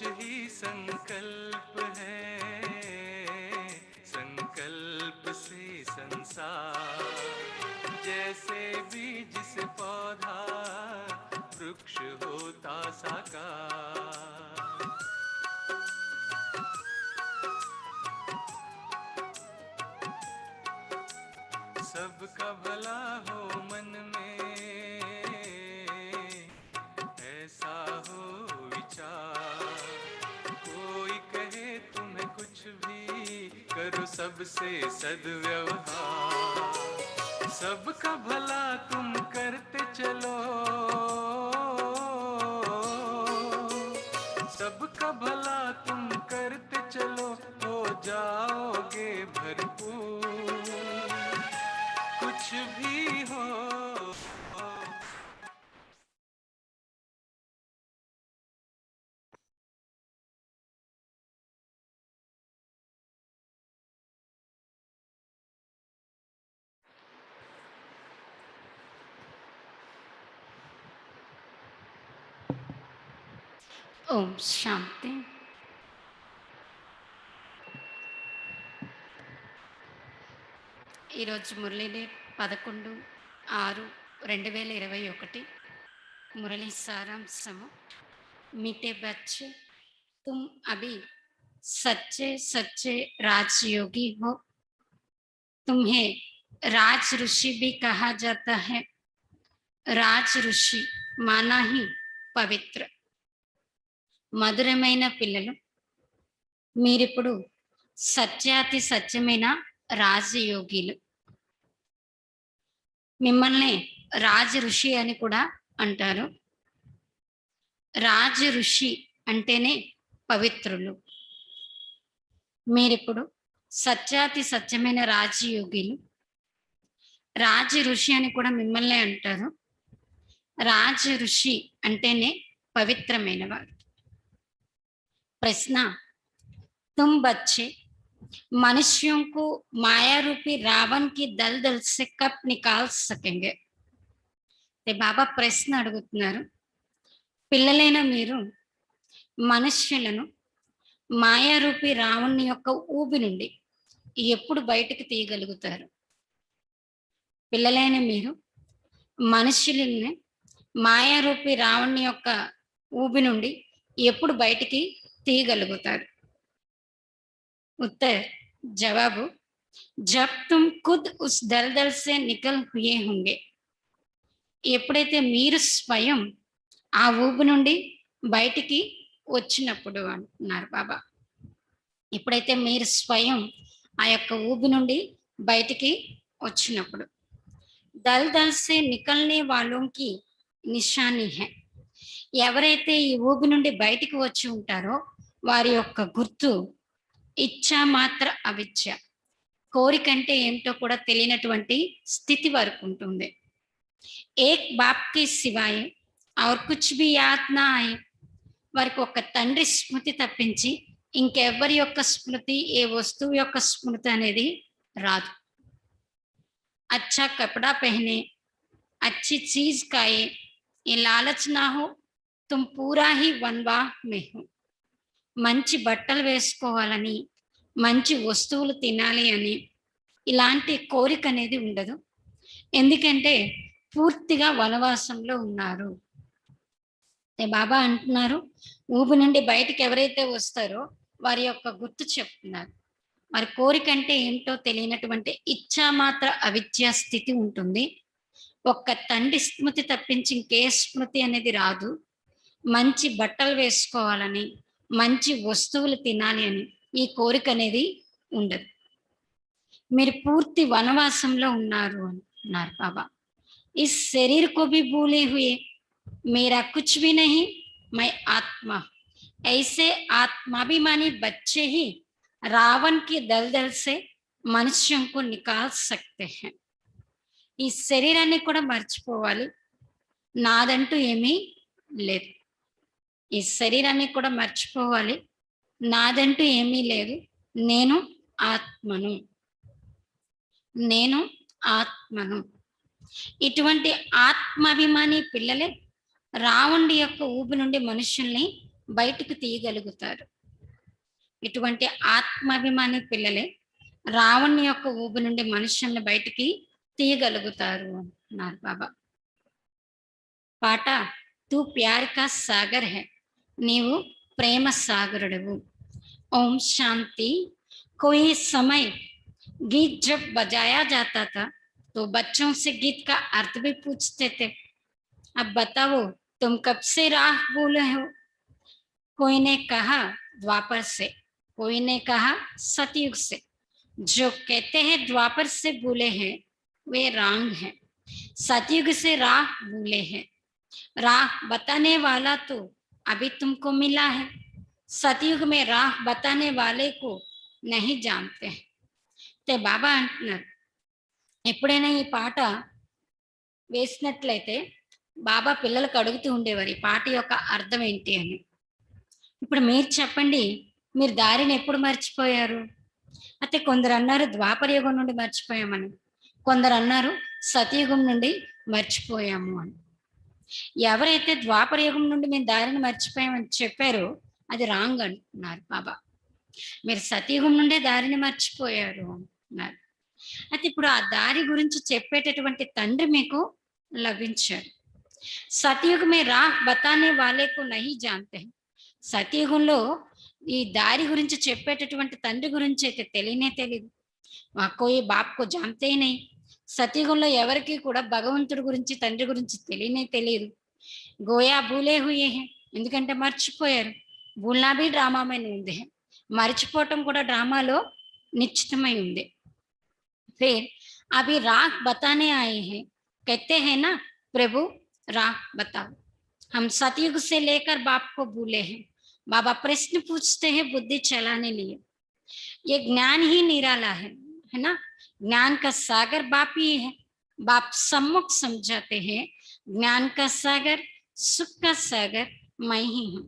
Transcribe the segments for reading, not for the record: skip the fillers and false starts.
ही संकल्प है, संकल्प से संसार, जैसे बीज से पौधा वृक्ष होता साकार। सबका भला हो मन में, ऐसा हो विचार। कोई कहे तुम्हें कुछ भी, करो सबसे सद्व्यवहार। सबका भला तुम करते चलो, सबका भला तुम करते चलो, हो जाओगे भरपूर। कुछ भी हो ఓం శాంతి. ఈరోజు మురళీ డేట్ 11/6/2021. మురళీ సారాంశము: मीठे बच्चे, तुम अभी सच्चे सच्चे राजयोगी हो. तुम्हें राज ऋषि भी कहा जाता है. राज ऋषि माना ही పవిత్ర. మధురమైన పిల్లలు, మీరిప్పుడు సత్యాతి సత్యమైన రాజయోగిలు. మిమ్మల్ని రాజ ఋషి అని కూడా అంటారు. రాజ ఋషి అంటేనే పవిత్రులు. మీరిప్పుడు సత్యాతి సత్యమైన రాజయోగిలు. రాజ ఋషి అని కూడా మిమ్మల్ని అంటారు. రాజ ఋషి అంటేనే పవిత్రమైన వారు. ప్రశ్న: तुम बच्चे मनुष्यों को माया रूपी रावण की दलदल से कब निकाल सकेंगे? బాబా ప్రశ్న అడుగుతున్నారు. పిల్లలైన మీరు మనుష్యులను మాయారూపి రావణుని యొక్క ఊబి నుండి ఎప్పుడు బయటకు తీయగలుగుతారు? పిల్లలైన మీరు మనుష్యులని మాయారూపి రావణుని యొక్క ఊబి నుండి ఎప్పుడు బయటికి తీయగలుగుతారు? उत्तर जवाबु: जब तुम खुद उस दलदल से निकल हुए होंगे. ఎప్పుడైతే మీరు స్వయం ఆ ఊబి నుండి బయటికి వచ్చినప్పుడు అంటున్నారు బాబా. ఎప్పుడైతే మీరు స్వయం ఆ యొక్క ఊబి నుండి బయటికి వచ్చినప్పుడు. దల్దల్ సే నికల్నే వాలోంకి నిషాని హై. ఎవరైతే ఈ ఊబి నుండి బయటికి వచ్చి ఉంటారో వారి యొక్క గుర్తు ఇచ్చా మాత్ర అవిచ్చ, కోరికంటే ఏమిటో కూడా తెలియనటువంటి స్థితి వరకు ఉంటుంది. ఏక్ బాప్ కి సివాయ్ ఔర్ కుచ్ భీ యాద్ నా ఆయే. వారికి ఒక తండ్రి స్మృతి తప్పించి ఇంకెవ్వరి యొక్క స్మృతి, ఏ వస్తువు యొక్క స్మృతి అనేది రాదు. అచ్చా కపడా పెహనే, అచ్చి చీజ్ కాయే, ఏ లాలచ్ నా హో, తుమ్ పూరా హీ వన్వా మే హో. మంచి బట్టలు వేసుకోవాలని, మంచి వస్తువులు తినాలి అని ఇలాంటి కోరిక అనేది ఉండదు. ఎందుకంటే పూర్తిగా వనవాసంలో ఉన్నారు. బాబా అంటున్నారు, ఊబి నుండి బయటికి ఎవరైతే వస్తారో వారి యొక్క గుర్తు చెప్తున్నారు. వారి కోరిక అంటే ఏంటో తెలియనటువంటి ఇచ్చా మాత్ర అవిద్యా స్థితి ఉంటుంది. ఒక్క తండ్రి స్మృతి తప్పించి ఇంకే స్మృతి అనేది రాదు. మంచి బట్టలు వేసుకోవాలని, మంచి వస్తువులు తినాలి అని ఈ కోరిక అనేది ఉండదు. మీరు పూర్తి వనవాసంలో ఉన్నారు అంటున్నారు బాబా. ఈ శరీర్ కో భీ భూలే హుయే, మేరా కుచ్ భీ నహీ, మై ఆత్మ. ऐसे आत्माभिमानी बच्चे ही रावण की दलदल से మనుష్యం को निकाल सकते हैं. ఈ శరీరాన్ని కూడా మర్చిపోవాలి, నాదంటూ ఏమీ లేదు. ఈ శరీరాన్ని కూడా మర్చిపోవాలి, నాదంటూ ఏమీ లేదు. నేను ఆత్మను, నేను ఆత్మను. ఇటువంటి ఆత్మాభిమాని పిల్లలే రావణుడి యొక్క ఊబి నుండి మనుషుల్ని బయటికి తీయగలుగుతారు. ఇటువంటి ఆత్మాభిమాని పిల్లలే రావణుని యొక్క ఊబి నుండి మనుషుల్ని బయటికి తీయగలుగుతారు అన్నారు బాబా. పాట తూ ప్యార్ కా సాగర్ హై, నీవు ప్రేమ సాగరుడవు. ओम शांति। कोई समय गीत जब बजाया जाता था तो बच्चों से गीत का अर्थ भी पूछते थे। अब बताओ तुम कब से राह भूले हो? कोई ने कहा द्वापर से, कोई ने कहा सतयुग से। जो कहते हैं द्वापर से भूले हैं वे रॉन्ग हैं, सतयुग से राह भूले हैं। राह बताने वाला तो अभी तुमको मिला है, सतयुग में राह बताने वाले को नहीं जानते हैं। ते బాబా అంటున్నారు, ఎప్పుడైనా ఈ పాట వేసినట్లయితే బాబా పిల్లలకు అడుగుతూ ఉండేవారు ఈ పాట యొక్క అర్థం ఏంటి అని. ఇప్పుడు మీరు చెప్పండి, మీరు దారిని ఎప్పుడు మర్చిపోయారు? అయితే కొందరు అన్నారు ద్వాపర యుగం నుండి మర్చిపోయామని, కొందరు అన్నారు సతయుగం నుండి మర్చిపోయాము అని. ఎవరైతే ద్వాపర యుగం నుండి మేము దారిని మర్చిపోయామని చెప్పారో అది రాంగ్ అంటున్నారు బాబా. మీరు సతయుగం నుండే దారిని మర్చిపోయారు అన్నారు. అయితే ఇప్పుడు ఆ దారి గురించి చెప్పేటటువంటి తండ్రి మీకు లభించారు. సతయుగ మే రాహ్ బతానే వాలేకు నహీ జాంతే హై. సతయుగంలో ఈ దారి గురించి చెప్పేటటువంటి తండ్రి గురించి అయితే తెలియనే తెలియదు. కోయి బాప్కు జాంతే నహీ. సతయుగంలో ఎవరికి కూడా భగవంతుడి గురించి తండ్రి గురించి తెలియనే తెలియదు. గోయా భూలే హుయే హై, ఎందుకంటే మర్చిపోయారు. భూల్నా భీ డ్రామామే ఉంది, మర్చిపోవటం కూడా డ్రామాలో నిశ్చితమై ఉంది. फिर अभी राह बताने आए हैं, कहते हैं ना प्रभु राह बताओ। हम सतयुग से लेकर बाप को भूले हैं। बाबा प्रश्न पूछते हैं बुद्धि चलाने लिए। ये ज्ञान ही निराला है ना। ज्ञान का सागर बाप ही है। बाप सम्मुख समझाते हैं ज्ञान का सागर सुख का सागर मैं ही हूँ।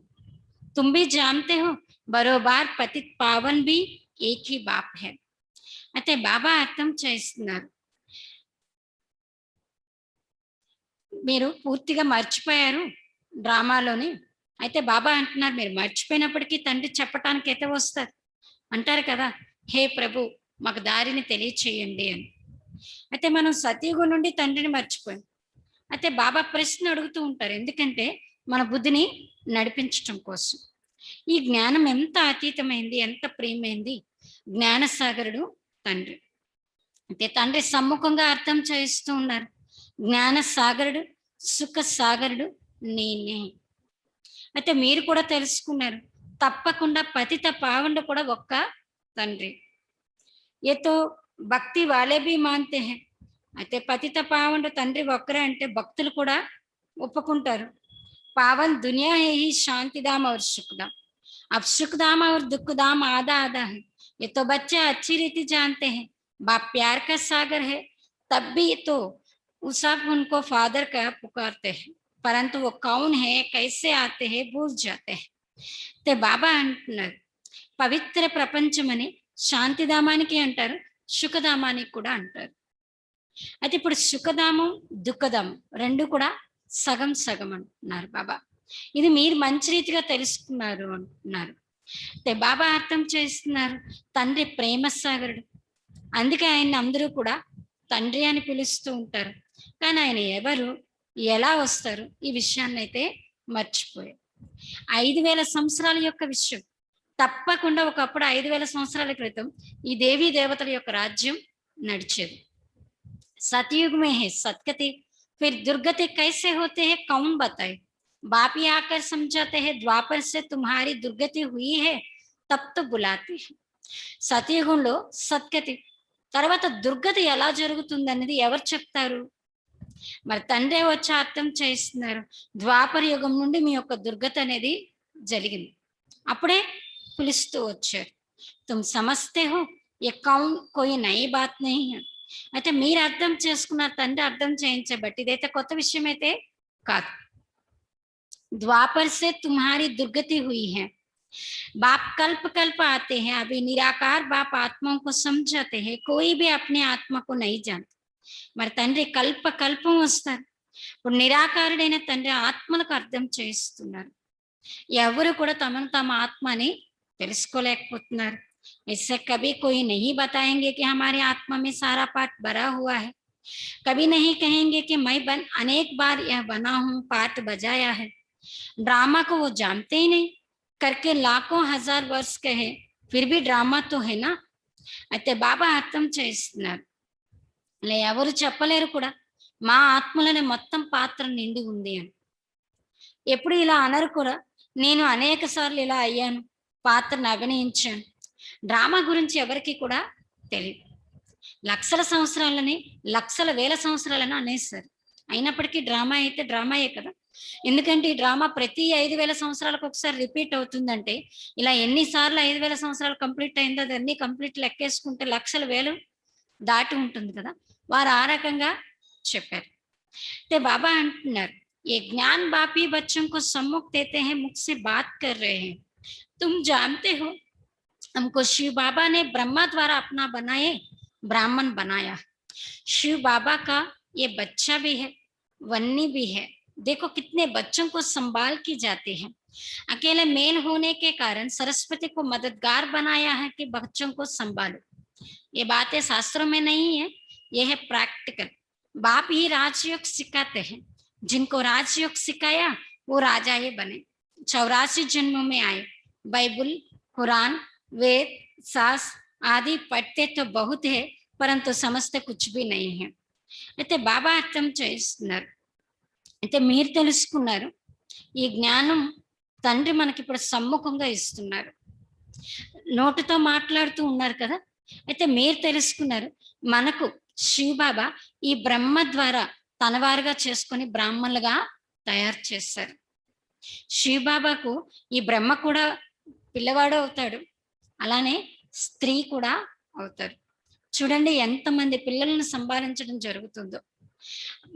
तुम भी जानते हो बरोबार पतित पावन भी एक ही बाप है। అయితే బాబా అర్థం చేస్తున్నారు, మీరు పూర్తిగా మర్చిపోయారు డ్రామాలోని. అయితే బాబా అంటున్నారు మీరు మర్చిపోయినప్పటికీ తండ్రి చెప్పటానికి అయితే వస్తారు. అంటారు కదా, హే ప్రభు మాకు దారిని తెలియచేయండి అని. అయితే మనం సతయుగం నుండి తండ్రిని మర్చిపోయాం. అయితే బాబా ప్రశ్న అడుగుతూ ఉంటారు, ఎందుకంటే మన బుద్ధిని నడిపించటం కోసం. ఈ జ్ఞానం ఎంత అతీతమైంది, ఎంత ప్రియమైంది. జ్ఞానసాగరుడు తండ్రి. అయితే తండ్రి సమ్ముఖంగా అర్థం చేస్తూ ఉన్నారు, జ్ఞాన సాగరుడు సుఖ సాగరుడు నేనే. అయితే మీరు కూడా తెలుసుకున్నారు, తప్పకుండా పతిత పావనుడు కూడా ఒక్క తండ్రి. ఏతో భక్తి వాళ్ళే భీ మాన్తే హై. అయితే పతిత పావనుడు తండ్రి ఒక్కరే అంటే భక్తులు కూడా ఒప్పుకుంటారు. పావన్ దునియా హే హీ శాంతిధామ్ और सुखधाम। अब सुखधाम और दुखधाम आधा आधा है। ये तो बच्चे अच्छी रीति जानते हैं बाप प्यार का सागर है, तब भी तो सब उनको फादर का पुकारते हैं, परंतु वो कौन है कैसे आते हैं भूल जाते हैं। ते बाबा అంటున్నారు, పవిత్ర ప్రపంచమని శాంతిధామానికి అంటారు, సుఖధామానికి కూడా అంటారు. అయితే ఇప్పుడు సుఖధామం దుఃఖధామం రెండు కూడా సగం సగం అంటున్నారు బాబా. ఇది మీరు మంచి రీతిగా తెలుసుకున్నారు అంటున్నారు. బాబా అర్థం చేస్తున్నారు, తండ్రి ప్రేమ సాగరుడు, అందుకే ఆయన్ని అందరూ కూడా తండ్రి అని పిలుస్తూ ఉంటారు. కానీ ఆయన ఎవరు, ఎలా వస్తారు, ఈ విషయాన్ని అయితే మర్చిపోయారు. 5000 సంవత్సరాల యొక్క విషయం తప్పకుండా ఒకప్పుడు 5000 సంవత్సరాల క్రితం ఈ దేవీ దేవతల యొక్క రాజ్యం నడిచేది. सतयुग में है सतगति, फिर दुर्गति कैसे होते हैं कौन बताए। बाप ही आकर समझाते हैं द्वापर से तुम्हारी दुर्गति हुई है तब तो बुलाते हैं। సతయుగంలో సద్గతి తర్వాత దుర్గతి ఎలా జరుగుతుంది అనేది ఎవరు చెప్తారు? మరి తండ్రి వచ్చి అర్థం చేస్తున్నారు, ద్వాపర యుగం నుండి మీ యొక్క దుర్గతి అనేది జరిగింది. అప్పుడే పిలుస్తూ వచ్చారు, తుమ్ సమస్తే హో ఏ కౌన్ కోయి నయి బాత్ నహీ హై. అయితే మీరు అర్థం చేసుకున్నారు, తండ్రి అర్థం చేయించబట్టి ఇదైతే కొత్త విషయం అయితే కాదు. द्वापर से तुम्हारी दुर्गति हुई है। बाप कल्प कल्प आते हैं, अभी निराकार बाप आत्माओं को समझाते हैं, कोई भी अपने आत्मा को नहीं जानता. మరి తండ్రి కల్ప కల్పం వస్తారు. ఇప్పుడు నిరాకారుడైన తండ్రి ఆత్మలకు అర్థం చేస్తున్నారు, ఎవరు కూడా తమను తమ ఆత్మని తెలుసుకోలేకపోతున్నారు. इससे कभी कोई नहीं बताएंगे कि हमारी आत्मा में सारा पार्ट भरा हुआ है, कभी नहीं कहेंगे कि मैं अनेक बार यह बना हूं, पार्ट बजाया है। ड्रामा को वो जानते ही नहीं, करके लाखों हजार वर्ष कहे फिर भी ड्रामा तो है ना। అయితే బాబా అర్థం చేస్తున్నారు, ఇలా ఎవరు చెప్పలేరు కూడా మా ఆత్మలోనే మొత్తం పాత్ర నిండి ఉంది అని. ఎప్పుడు ఇలా అనరు కూడా, నేను అనేక సార్లు ఇలా అయ్యాను, పాత్రను అభినయించాను. డ్రామా గురించి ఎవరికి కూడా తెలియదు. లక్షల సంవత్సరాలని, లక్షల వేల సంవత్సరాలని అనేస్తారు. అయినప్పటికీ డ్రామా అయితే డ్రామాయే కదా. ఎందుకంటే ఈ డ్రామా ప్రతి 5,000 సంవత్సరాలకు ఒకసారి రిపీట్ అవుతుందంటే, ఇలా ఎన్నిసార్లు 5,000 సంవత్సరాలు కంప్లీట్ అయిందో అదన్నీ కంప్లీట్ లెక్కేసుకుంటే లక్షల వేలు దాటి ఉంటుంది కదా. వారు ఆ రకంగా చెప్పారు. అయితే బాబా అంటున్నారు, ये ज्ञान बाप ही बच्चों को सम्मुख देते हैं, मुख से बात कर रहे हैं। तुम जानते हो हमको शिव बाबा ने ब्रह्मा द्वारा अपना बनाए ब्राह्मण बनाया। शिव बाबा का ये बच्चा भी है, वन्नी भी है। देखो कितने बच्चों को संभाल की जाती है। अकेले मेल होने के कारण सरस्वती को मददगार बनाया है कि बच्चों को संभालो। ये बातें शास्त्रों में नहीं है, यह है प्रैक्टिकल। बाप ही राजयोग सिखाते हैं, जिनको राजयोग सिखाया वो राजा ही बने। 84 जन्मों में आए। बाइबल, कुरान, वेद, सास आदि पढ़ते तो बहुत है, परंतु समझते कुछ भी नहीं है। అయితే బాబా అర్థం చేస్తున్నారు, అయితే మీరు తెలుసుకున్నారు, ఈ జ్ఞానం తండ్రి మనకి ఇప్పుడు సమ్ముఖంగా ఇస్తున్నారు. నోటితో మాట్లాడుతూ ఉన్నారు కదా. అయితే మీరు తెలుసుకున్నారు, మనకు శివబాబా ఈ బ్రహ్మ ద్వారా తనవారుగా చేసుకొని బ్రాహ్మణులుగా తయారు చేశారు. శివబాబాకు ఈ బ్రహ్మ కూడా పిల్లవాడు అవుతాడు, అలానే స్త్రీ కూడా అవుతారు. చూడండి ఎంతమంది పిల్లలను సంపాదించడం జరుగుతుందో.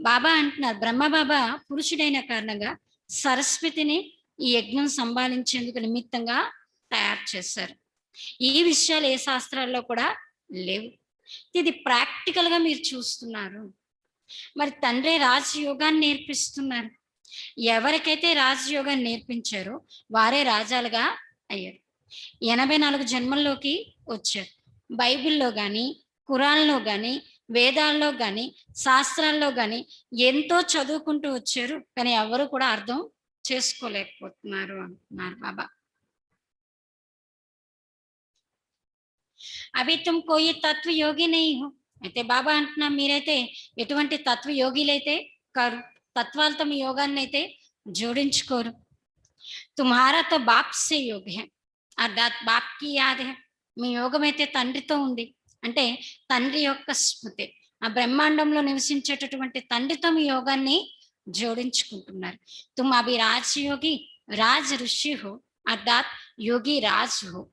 బాబా అంటున్నారు, బ్రహ్మ బాబా పురుషుడైన కారణంగా సరస్వతిని ఈ యజ్ఞం సంపాదించేందుకు నిమిత్తంగా తయారు చేశారు. ఈ విషయాలు ఏ శాస్త్రాల్లో కూడా లేవు. ఇది ప్రాక్టికల్ గా మీరు చూస్తున్నారు. మరి తండ్రి రాజయోగాన్ని నేర్పిస్తున్నారు. ఎవరికైతే రాజయోగాన్ని నేర్పించారో వారే రాజాలుగా అయ్యారు. 84 జన్మల్లోకి వచ్చారు. బైబిల్లో కానీ, ఖురాన్లో కానీ, వేదాల్లో కానీ, శాస్త్రాల్లో కానీ ఎంతో చదువుకుంటూ వచ్చారు, కానీ ఎవరు కూడా అర్థం చేసుకోలేకపోతున్నారు అంటున్నారు బాబా. అవి తుమ్ కోయి తత్వ యోగి నహీ హో. అయితే బాబా అంటున్నా, మీరైతే ఎటువంటి తత్వ యోగిలైతే కారు, తత్వాలతో మీ యోగాన్ని అయితే జోడించుకోరు. తుమ్హారా తో బాప్ సే యోగ్ హై, అర్థాత్ బాప్ కి యాద్ హై. మీ యోగం అయితే తండ్రితో ఉంది, అంటే తండ్రి యొక్క స్మృతి, ఆ బ్రహ్మాండంలో నివసించేటటువంటి తండ్రితో మీ యోగాన్ని జోడించుకుంటున్నారు. తుమ్ అభి రాజయోగి राज ऋषि हो, अर्थात योगी राज हो।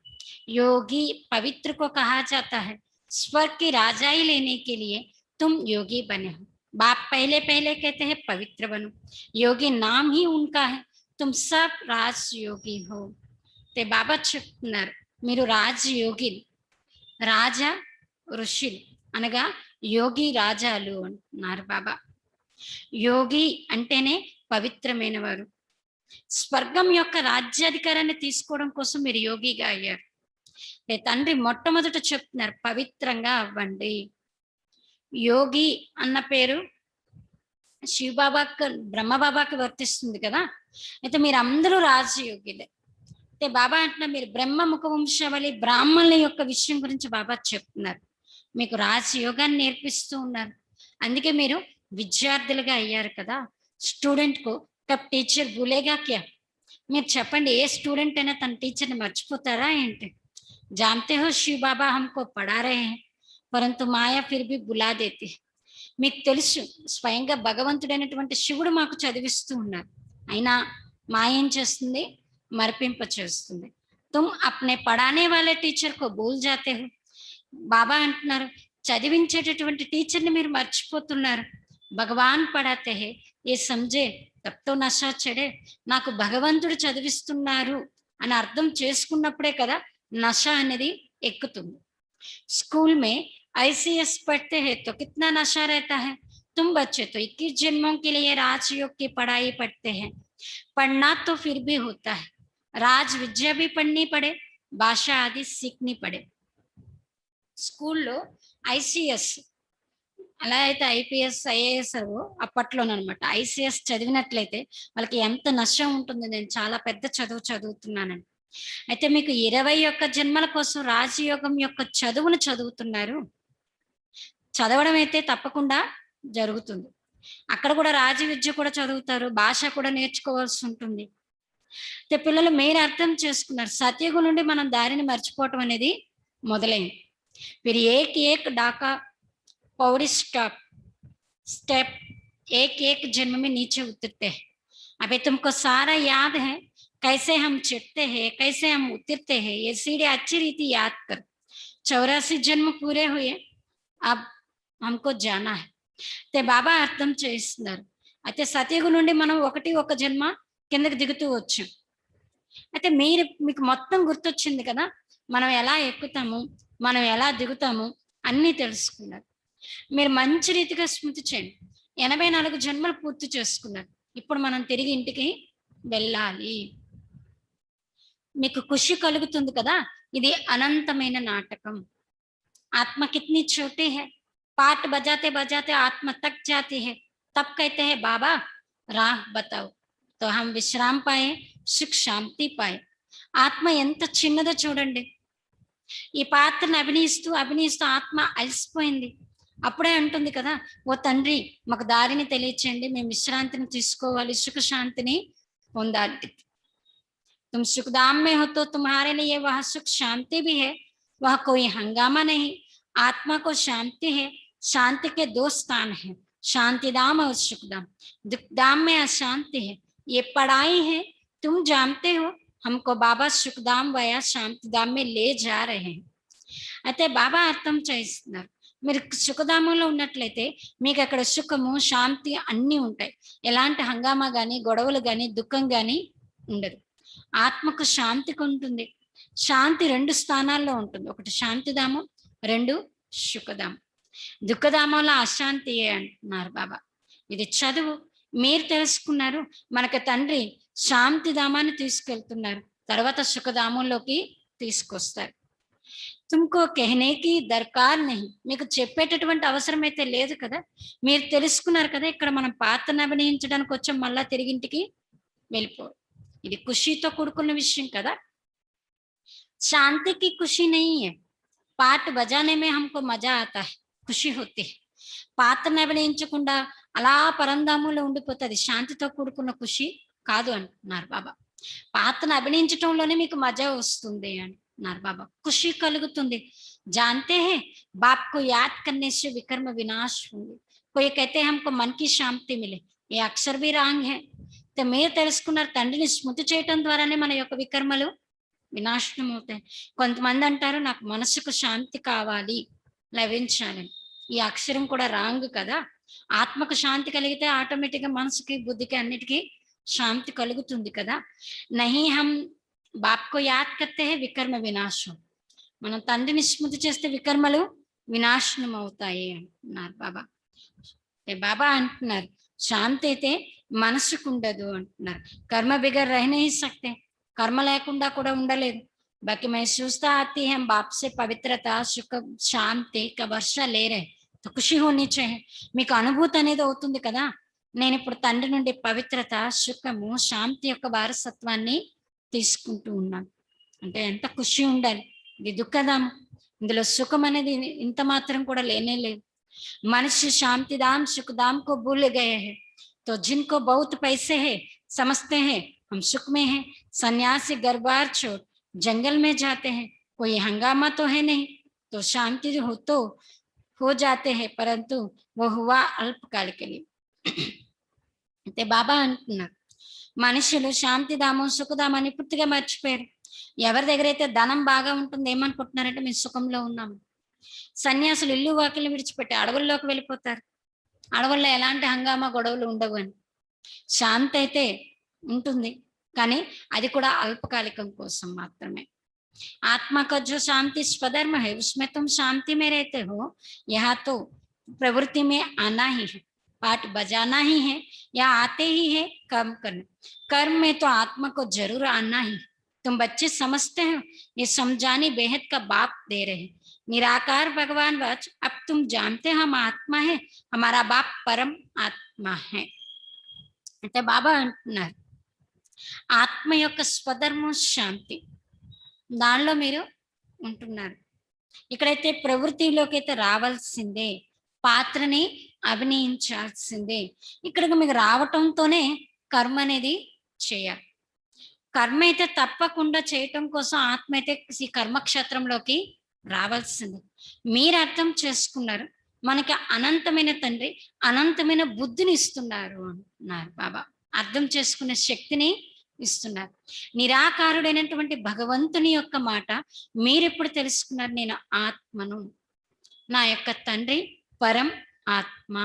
योगी पवित्र को कहा जाता है। स्वर्ग की राजाई लेने के लिए तुम योगी बने हो। बाप पहले पहले कहते हैं पवित्र बनो, योगी नाम ही उनका है, तुम सब राज योगी हो। ते बाबा చెప్తున్నారు, మీరు రాజయోగి, రాజా ఋషులు అనగా యోగి రాజాలు అంటున్నారు బాబా. యోగి అంటేనే పవిత్రమైన వారు. స్వర్గం యొక్క రాజ్యాధికారాన్ని తీసుకోవడం కోసం మీరు యోగిగా అయ్యారు. తండ్రి మొట్టమొదట చెప్తున్నారు, పవిత్రంగా అవ్వండి. యోగి అన్న పేరు శివబాబాకి, బ్రహ్మబాబాకి వర్తిస్తుంది కదా. అయితే మీరు అందరూ రాజయోగిలే. అయితే బాబా అంటున్నారు, మీరు బ్రహ్మ ముఖ వంశావళి బ్రాహ్మణుల యొక్క విషయం గురించి బాబా చెప్తున్నారు. మీకు రాజయోగాన్ని నేర్పిస్తూ ఉన్నారు. అందుకే మీరు విద్యార్థులుగా అయ్యారు కదా. స్టూడెంట్ కు కబ్ టీచర్ భూలేగా క్యా? మీరు చెప్పండి, ఏ స్టూడెంట్ అయినా తన టీచర్ని మర్చిపోతారా ఏంటి? जानते हो शिव बाबा हमको पढ़ा रहे हैं, परंतु माया फिर भी बुला देती है. మీకు తెలుసు, స్వయంగా భగవంతుడైనటువంటి శివుడు మాకు చదివిస్తూ ఉన్నారు, అయినా మాయ ఏం చేస్తుంది? మరిపింప చేస్తుంది. తుమ్ అప్నే పడానే వాళ్ళ టీచర్ కో భూల్ జాతే హో. బాబా అంటున్నారు, చదివించేటటువంటి టీచర్ని మీరు మర్చిపోతున్నారు. భగవాన్ పడాతే హే ఏ సంజే తప్తో నషా చెడే. నాకు భగవంతుడు చదివిస్తున్నారు అని అర్థం చేసుకున్నప్పుడే కదా नशा అనేది ఎక్కుతుంది. स्कूल में ICS पढ़ते हैं तो कितना नशा रहता है. तुम बच्चे तो 21 जन्मों के लिए राजयोग की पढ़ाई पढ़ते हैं, पढ़ना तो फिर भी होता है, राज विद्या भी पढ़नी पड़े, భాష आदि सीखनी पड़े। స్కూల్లో ఐసిఎస్ అలా అయితే ఐపీఎస్ ఐఏఎస్ అప్పట్లోనమాట, ఐసిఎస్ చదివినట్లయితే వాళ్ళకి ఎంత నష్టం ఉంటుంది, నేను చాలా పెద్ద చదువు చదువుతున్నానని. అయితే మీకు 21 జన్మల కోసం రాజయోగం యొక్క చదువును చదువుతున్నారు, చదవడం అయితే తప్పకుండా జరుగుతుంది. అక్కడ కూడా రాజ విద్య కూడా చదువుతారు, భాష కూడా నేర్చుకోవాల్సి ఉంటుంది. అయితే పిల్లలు మీరు అర్థం చేసుకున్నారు, సత్యుగం నుండి మనం దారిని మర్చిపోవటం అనేది మొదలైంది. फिर एक एक डाका पौड़ी स्टेप एक एक जन्म में नीचे उतरते हैं। अभी तुमको सारा याद है, कैसे हम चढ़ते हैं, कैसे हम उतरते हैं, ये सीढ़ी अच्छी रीति याद कर। 84 जन्म पूरे हुए, अब हमको जाना है. ते బాబా అర్థం చేస్తున్నారు. అయితే సత్యుగం నుండి మనం ఒక జన్మ కిందకి దిగుతూ వచ్చాం. అయితే మీకు మొత్తం గుర్తొచ్చింది కదా, మనం ఎలా ఎక్కుతాము, మనం ఎలా దిగుతాము అన్నీ తెలుసుకున్నారు. మీరు మంచి రీతిగా స్మృతి చేయండి. 84 జన్మలు పూర్తి చేసుకున్నారు. ఇప్పుడు మనం తిరిగి ఇంటికి వెళ్ళాలి. మీకు ఖుషి కలుగుతుంది కదా, ఇది అనంతమైన నాటకం. ఆత్మ కితనీ छोटी है, पाठ बजाते बजाते आत्मा तक जाती है, तब कहते हैं बाबा राह बताओ, तो हम विश्राम पाए, सुख शांति पाए. ఆత్మ ఎంత చిన్నదో చూడండి. ఈ పాత్రను అభినయిస్తూ ఆత్మ అలసిపోయింది. అప్పుడే అంటుంది కదా, ఓ తండ్రి మాకు దారిని తెలియచేయండి, మేము విశ్రాంతిని తీసుకోవాలి, సుఖ శాంతిని పొందాలి. तुम सुखधाम में हो तो तुम्हारे लिए वह सुख शांति भी है, वह कोई हंगामा नहीं. आत्मा को शांति है, शांति के 2 स्थान है, शांति धाम और सुखधाम. दुख धाम में अशांति है, ये पढ़ाई है, तुम जानते हो. हमको बाबा सुखधाम वया शांति धाम में ले जा रहे हैं. అయితే బాబా అర్థం చేస్తున్నారు, మీరు సుఖధామంలో ఉన్నట్లయితే మీకు అక్కడ సుఖము శాంతి అన్నీ ఉంటాయి, ఎలాంటి హంగామా కానీ గొడవలు కానీ దుఃఖం కానీ ఉండదు. ఆత్మకు శాంతికి ఉంటుంది. శాంతి 2 స్థానాల్లో ఉంటుంది, ఒకటి శాంతిధామం, 2 సుఖధామం. దుఃఖధామంలో అశాంతియే అంటున్నారు బాబా. ఇది చదువు మీరు తెలుసుకున్నారు. మనకు తండ్రి శాంతిధామాన్ని తీసుకెళ్తున్నారు, తర్వాత సుఖధామంలోకి తీసుకొస్తారు. తుమ్కో కెహనేకి దర్కార్ నహీ, మీకు చెప్పేటటువంటి అవసరం అయితే లేదు కదా, మీరు తెలుసుకున్నారు కదా. ఇక్కడ మనం పాత్రను అభినయించడానికి వచ్చాం, మళ్ళా తిరిగింటికి వెళ్ళిపో. ఇది ఖుషీతో కూడుకున్న విషయం కదా. శాంతికి ఖుషి నహీ హై, పాట బజానే మే హమ్కో మజా ఆతా హై, ఖుషి హోతీ హై. పాత్రను అభినయించకుండా అలా పరంధామంలో ఉండిపోతుంది, శాంతితో కూడుకున్న ఖుషి కాదు అంటున్నారు బాబా. పాత్రను అభినయించటంలోనే మీకు మజా వస్తుంది అంటున్నారు బాబా, ఖుషి కలుగుతుంది. जानते हैं बाप को याद करने से विकर्म विनाश होंगे. कोई कहते हैं हमको मन की शांति मिले, ये अक्षर भी रांग है. మీరు తెలుసుకున్నారు, తండ్రిని స్మృతి చేయటం ద్వారానే మన యొక్క వికర్మలు వినాశనం అవుతాయి. కొంతమంది అంటారు నాకు మనసుకు శాంతి కావాలి, లభించాలని. ఈ అక్షరం కూడా రాంగ్ కదా. ఆత్మకు శాంతి కలిగితే ఆటోమేటిక్ గా మనసుకి బుద్ధికి అన్నిటికీ శాంతి కలుగుతుంది కదా. నహీ హం బాప్కో యాద్ కర్తే హై వికర్మ వినాశం, మనం తండ్రిని స్మృతి చేస్తే వికర్మలు వినాశనం అవుతాయి అంటున్నారు బాబా. బాబా అంటున్నారు శాంతి అయితే మనసుకు ఉండదు అంటున్నారు. కర్మ బిగర్ రह नहीं सकते, కర్మ లేకుండా కూడా ఉండలేదు. बाकी मैं सोचता आती है हम बाप से पवित्रता सुख शांति का वर्षा ले रहे तो खुशी होनी चाहिए. మీకు అనుభూతి అనేది అవుతుంది కదా, నేను ఇప్పుడు తండ్రి నుండి పవిత్రత సుఖము శాంతి యొక్క వారసత్వాన్ని తీసుకుంటూ ఉన్నాను అంటే ఎంత ఖుషి ఉండాలి. ఇది దుఃఖధాం, ఇందులో సుఖం అనేది ఇంత మాత్రం కూడా లేనే లేదు. మనిషి శాంతిధాम सुखधाम को भूल गए हैं, तो जिनको बहुत पैसे है समझते हैं हम सुख में हैं. सन्यासी घर बार छोड़ जंगल में जाते हैं, कोई हंगामा तो है नहीं, तो शांति हो जाते हैं, परंतु वो हुआ अल्पकाल के लिए. అయితే బాబా అంటున్నారు మనుషులు శాంతిధామం సుఖధామాన్ని పూర్తిగా మర్చిపోయారు. ఎవరి దగ్గర అయితే ధనం బాగా ఉంటుంది ఏమనుకుంటున్నారంటే మేము సుఖంలో ఉన్నాము. సన్యాసులు ఇల్లు వాకిలు విడిచిపెట్టి అడవుల్లోకి వెళ్ళిపోతారు, అడవుల్లో ఎలాంటి హంగామా గొడవలు ఉండవు అని. శాంతి అయితే ఉంటుంది, కానీ అది కూడా అల్పకాలికం కోసం మాత్రమే. आत्मा का जो शांति स्वधर्म है उसमें तुम शांति में रहते हो, यहाँ तो प्रवृत्ति में आना ही है. पाठ बजाना ही है या आते ही है कर्म करना। कर्म में तो आत्मा को जरूर आना ही। तुम बच्चे समझते हो, ये समझाने बेहद का बाप दे रहे हैं। निराकार भगवान वाच, अब तुम जानते हो हम आत्मा है, हमारा बाप परम ఆత్మ है అంటే బాబా అంటున్నారు ఆత్మ యొక్క స్వధర్మం శాంతి, దానిలో మీరు ఉంటున్నారు. ఇక్కడైతే ప్రవృత్తిలోకి అయితే రావాల్సిందే, పాత్రని అభినయించాల్సిందే. ఇక్కడికి మీకు రావటంతోనే కర్మ అనేది చేయాలి. కర్మ అయితే తప్పకుండా చేయటం కోసం ఆత్మ అయితే ఈ కర్మక్షేత్రంలోకి రావాల్సింది. మీరు అర్థం చేసుకున్నారు, మనకి అనంతమైన తండ్రి అనంతమైన బుద్ధిని ఇస్తున్నారు అన్నారు బాబా. అర్థం చేసుకునే శక్తిని ఇస్తున్నారు. నిరాకారుడైనటువంటి భగవంతుని యొక్క మాట మీరెప్పుడు తెలుసుకున్నారు, నేను ఆత్మను, నా యొక్క తండ్రి పరం ఆత్మ.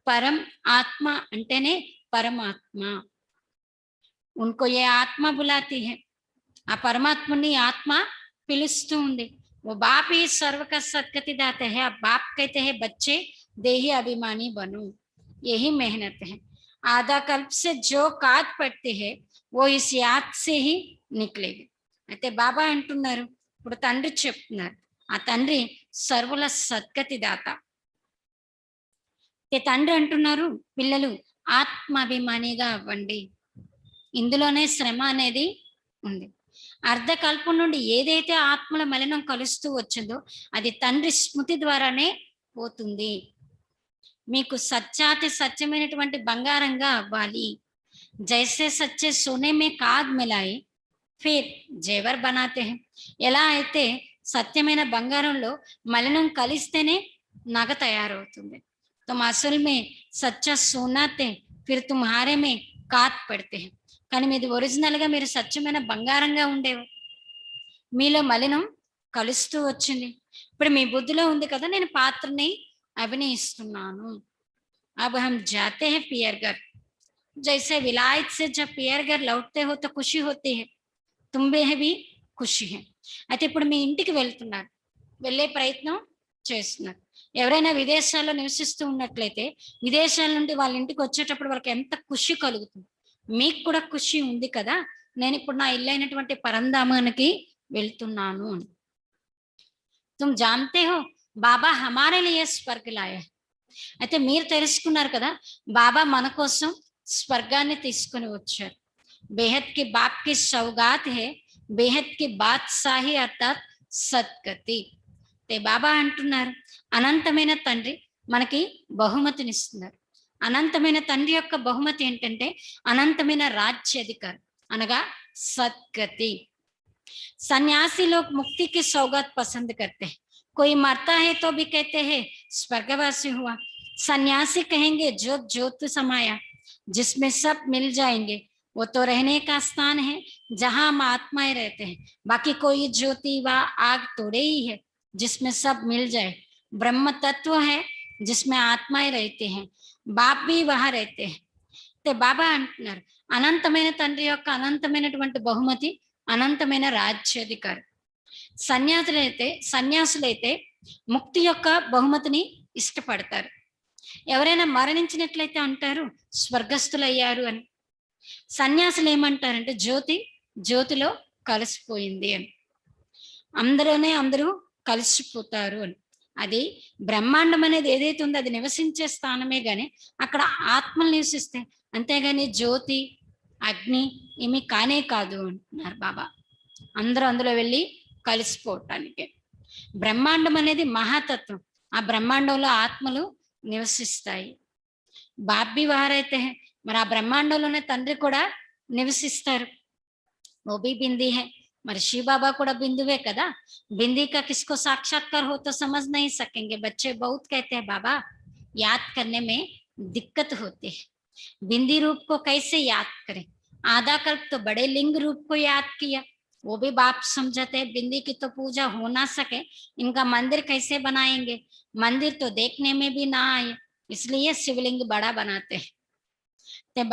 పరం ఆత్మ అంటేనే పరమాత్మ. उनको ये आत्मा बुलाती है, ఆ పరమాత్మని ఆత్మ పిలుస్తూ ఉంది. वो बाप ही सर्व का सदगति दाते हैं। अब बाप कहते हैं बच्चे देही अभिमानी बनो, यही मेहनत है। आधा कल्प से जो काट पड़ते हैं वो इस याद से ही निकलेगी. అయితే బాబా అంటున్నారు, ఇప్పుడు తండ్రి చెప్తున్నారు, ఆ తండ్రి సర్వుల సద్గతి దాత. తండ్రి అంటున్నారు, పిల్లలు ఆత్మాభిమానిగా అవ్వండి. ఇందులోనే శ్రమ అనేది ఉంది. అర్ధకల్పం నుండి ఏదైతే ఆత్మల మలినం కలుస్తూ వచ్చిందో అది తండ్రి స్మృతి ద్వారానే పోతుంది. మీకు సత్యాతి సత్యమైనటువంటి బంగారంగా అవ్వాలి. జైసే సచ్చే సోనే మే కాద్ మిలాయి ఫిర్ జేవర్ బనాతే హై. ఎలా అయితే సత్యమైన బంగారంలో మలినం కలిస్తేనే నగ తయారవుతుంది. तुम असल में सच्चा सोना थे फिर तुम्हारे में काट पड़ते हैं. కానీ మీది ఒరిజినల్ గా మీరు సత్యమైన బంగారంగా ఉండేవి, మీలో మలినం కలుస్తూ వచ్చింది. ఇప్పుడు మీ బుద్ధిలో ఉంది కదా, నేను పాత్రని అభినయిస్తున్నాను. अब हम जाते हैं पियरघर, जैसे विलायत से जब पियरघर लौटते हो तो खुशी होती है, तुम भी खुशी है. అయితే ఇప్పుడు మీ ఇంటికి వెళ్తున్నారు, వెళ్ళే ప్రయత్నం చేస్తున్నారు. ఎవరైనా విదేశాల్లో నివసిస్తూ ఉన్నట్లయితే విదేశాల నుండి వాళ్ళ ఇంటికి వచ్చేటప్పుడు వాళ్ళకి ఎంత ఖుషి కలుగుతుంది. మీకు కూడా ఖుషి ఉంది కదా, నేను ఇప్పుడు నా ఇల్లు అయినటువంటి పరంధామానికి వెళ్తున్నాను అని. తుమ్ జాన్తే హో బాబా హమారే లియే స్వర్గ లాయా. అయితే మీరు తెలుసుకున్నారు కదా, బాబా మన కోసం స్వర్గాన్ని తీసుకుని వచ్చారు. బేహద్ కి బాప్ కి సౌగాత్ హే, బేహద్ కి బాద్షాహి అర్థాత్ సద్గతి. బాబా అంటున్నారు, అనంతమైన తండ్రి మనకి బహుమతినిస్తున్నారు. అనంతమైన తండ్రి యొక్క బహుమతి ఏంటంటే అనంతమైన రాజ్యాధికారం అనగా సద్గతి. सन्यासी लोग मुक्ति की सौगात पसंद करते हैं, कोई मरता है तो भी कहते हैं स्वर्गवासी हुआ. सन्यासी कहेंगे जो ज्योत समाया जिसमें सब मिल जाएंगे, वो तो रहने का स्थान है जहां हम आत्माएं रहते हैं. बाकी कोई ज्योति व आग थोड़े ही है जिसमें सब मिल जाए. ब्रह्म तत्व है जिसमें आत्माएं रहते हैं, बाप भी वहां रहते हैं. బాబా అంటున్నారు, అనంతమైన తండ్రి యొక్క అనంతమైనటువంటి బహుమతి అనంతమైన రాజ్యాధికారం. సన్యాసులైతే ముక్తి యొక్క బహుమతిని ఇష్టపడతారు. ఎవరైనా మరణించినట్లయితే అంటారు స్వర్గస్థులయ్యారు అని. సన్యాసులు ఏమంటారంటే జ్యోతిలో కలిసిపోయింది అని, అందరూ కలిసిపోతారు అని. అది బ్రహ్మాండం అనేది ఏదైతే ఉందో అది నివసించే స్థానమే గాని అక్కడ ఆత్మలు నివసిస్తాయి, అంతేగాని జ్యోతి అగ్ని ఏమి కానే కాదు అంటున్నారు బాబా. అందరూ అందులో వెళ్ళి కలిసిపోవటానికి. బ్రహ్మాండం అనేది మహాతత్వం, ఆ బ్రహ్మాండంలో ఆత్మలు నివసిస్తాయి. బాబ్బీ వారైతే మరి ఆ బ్రహ్మాండంలోనే తండ్రి కూడా నివసిస్తారు. ఓబీ బింది హే, మరి शिव बाबा కూడా బిందువే కదా. बिंदी का किसको साक्षात्कार हो तो समझ नहीं सकेंगे. बच्चे बहुत कहते हैं बाबा याद करने में दिक्कत होती है, बिंदी रूप को कैसे याद करें. आधा कल्प तो बड़े लिंग रूप को याद किया, वो भी बाप समझाते हैं बिंदी की तो पूजा हो ना सके, इनका मंदिर कैसे बनाएंगे, मंदिर तो देखने में भी ना आए, इसलिए शिवलिंग बड़ा बनाते हैं.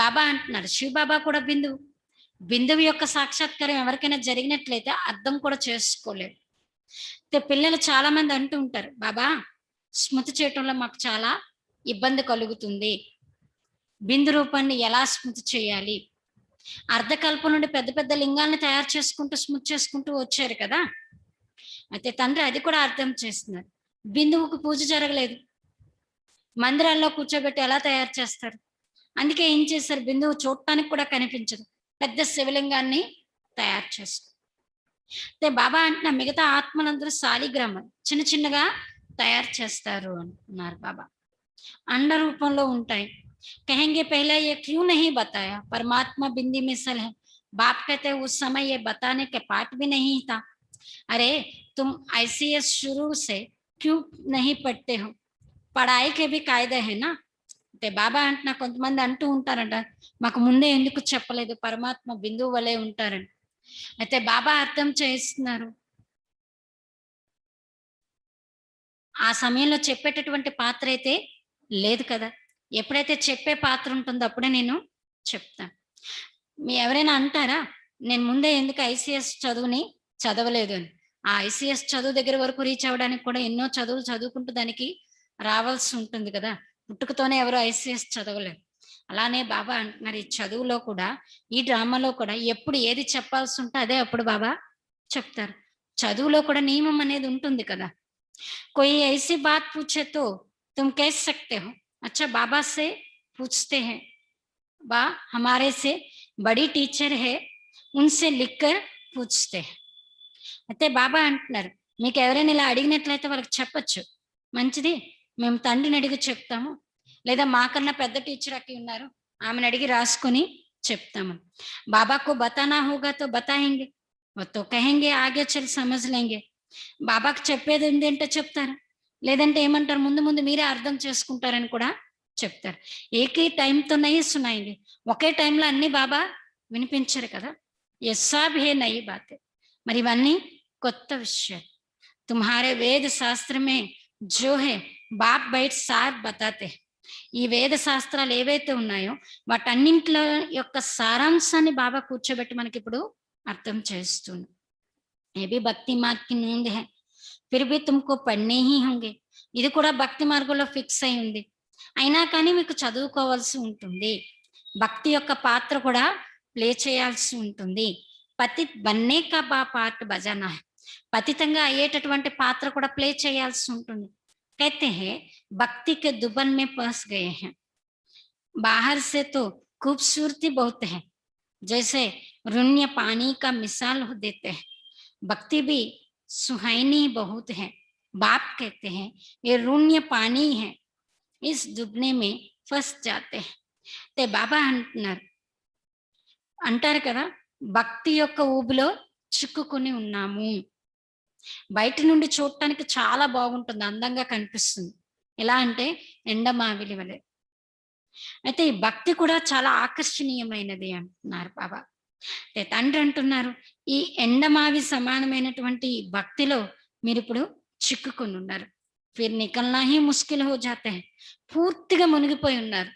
బాబా అంటున్నారు శివ బాబా కూడా బిందువు యొక్క సాక్షాత్కారం ఎవరికైనా జరిగినట్లయితే అర్థం కూడా చేసుకోలేదు. పిల్లలు చాలా మంది అంటూ ఉంటారు, బాబా స్మృతి చేయటంలో మాకు చాలా ఇబ్బంది కలుగుతుంది, బిందు రూపాన్ని ఎలా స్మృతి చేయాలి, అర్ధకల్పం నుండి పెద్ద పెద్ద లింగాల్ని తయారు చేసుకుంటూ స్మృతి చేసుకుంటూ వచ్చారు కదా. అయితే తండ్రి అది కూడా అర్థం చేస్తున్నారు. బిందువుకు పూజ జరగలేదు, మందిరాల్లో కూర్చోబెట్టి ఎలా తయారు చేస్తారు? అందుకే ఏం చేశారు, బిందువు చూడటానికి కూడా కనిపించదు, పెద్ద శివలింగాన్ని తయారు చేస్తారు. అయితే బాబా అంటున్న మిగతా ఆత్మలందరూ శాలిగ్రామం చిన్న చిన్నగా తయారు చేస్తారు అంటున్నారు బాబా. అండ రూపంలో ఉంటాయి. कहेंगे पहले ये क्यों नहीं बताया, परमात्मा बिंदी मिसल है. बाप कहते उस समय ये बताने के पाठ भी नहीं था. अरे तुम ICS शुरू से क्यों नहीं पढ़ते हो, పడాయి కే భీ కాయిదా హై నా. అంటే బాబా అంటున్నా, కొంతమంది అంటూ ఉంటారంట, మాకు ముందే ఎందుకు చెప్పలేదు, పరమాత్మ బిందువు వలె ఉంటారని. అయితే బాబా అర్థం చేస్తున్నారు, ఆ సమయంలో చెప్పేటటువంటి పాత్ర అయితే లేదు కదా. ఎప్పుడైతే చెప్పే పాత్ర ఉంటుందో అప్పుడే నేను చెప్తాను. మీ ఎవరైనా అంటారా, నేను ముందే ఎందుకు ఐసీఎస్ చదువుని చదవలేదు అని. ఆ ఐసీఎస్ చదువు దగ్గర వరకు రీచ్ అవ్వడానికి కూడా ఎన్నో చదువులు చదువుకుంటూ దానికి రావాల్సి ఉంటుంది కదా. పుట్టుకతోనే ఎవరు ఐసీఎస్ చదవలేరు. అలానే బాబా అంటున్నారు, ఈ చదువులో కూడా, ఈ డ్రామాలో కూడా ఎప్పుడు ఏది చెప్పాల్సి ఉంటే అదే అప్పుడు బాబా చెప్తారు. చదువులో కూడా నియమం అనేది ఉంటుంది కదా. कोई ऐसी बात पूछे तो तुम कह सकते हो, अच्छा बाबा से पूछते हैं, बा हमारे से बड़ी टीचर है उनसे लिखकर पूछते हैं. అయితే బాబా అంటున్నారు, మీకు ఎవరైనా ఇలా అడిగినట్లయితే వాళ్ళకి చెప్పచ్చు, మంచిది మేము తండ్రిని అడిగి చెప్తాము, లేదా మాకన్నా పెద్ద టీచర్ అక్కడ ఉన్నారు ఆమెను అడిగి రాసుకొని చెప్తాము. బాబాకు బతానా హోగా తో బతాయేంగే, తో కహెంగే ఆగే చల్ సమజ్ లేంగే. బాబాకి చెప్పేది ఏంటంటే చెప్తారు, లేదంటే ఏమంటారు, ముందు ముందు మీరే అర్థం చేసుకుంటారని కూడా చెప్తారు. ఏకీ టైంతో నయి సునాయింది, ఒకే టైంలో అన్ని బాబా వినిపించరు కదా. ఎస్సాబ్ హే నయి బాతే, మరి ఇవన్నీ కొత్త విషయాలు. తుమ్హారే వేద శాస్త్రమే జో హే బాప్ బయట సార్ బతాతే. ఈ వేద శాస్త్రాలు ఏవైతే ఉన్నాయో వాటన్నింటిలో యొక్క సారాంశాన్ని బాబా కూర్చోబెట్టి మనకి ఇప్పుడు అర్థం చేస్తుంది. ये भी భక్తి మార్గ్ కి నూంద్ హై, ఫిర్ భీ తుమ్కో పढ़ने ही होंगे. ఇది కూడా భక్తి మార్గంలో ఫిక్స్ అయి ఉంది, అయినా కానీ మీకు చదువుకోవాల్సి ఉంటుంది. భక్తి యొక్క పాత్ర కూడా ప్లే చేయాల్సి ఉంటుంది. పతిత్ బన్నే కా పార్ట్ బజానా హై, పతితంగా అయ్యేటటువంటి పాత్ర కూడా ప్లే చేయాల్సి ఉంటుంది. कहते हैं भक्ति के दुबन में फंस गए हैं, बाहर से तो खूबसूरती बहुत है, जैसे रुण्य पानी का मिसाल देते हैं. भक्ति भी सुहाइनी बहुत है. बाप कहते हैं ये ऋण्य पानी है, इस डूबने में फंस जाते हैं. ते बाबा అంటారు కదా, భక్తి యొక్క ఊబిలో చిక్కుకొని ఉన్నాము. బయట నుండి చూడటానికి చాలా బాగుంటుంది, అందంగా కనిపిస్తుంది, ఎలా అంటే ఎండమావిలి వలె. అయితే ఈ భక్తి కూడా చాలా ఆకర్షణీయమైనది అంటున్నారు బాబా. తండ్రి అంటున్నారు, ఈ ఎండమావి సమానమైనటువంటి భక్తిలో మీరు ఇప్పుడు చిక్కుకొని ఉన్నారు. ఫిర్ నికల్నా హీ ముష్కిల్ హో జాతే హై, పూర్తిగా మునిగిపోయి ఉన్నారు,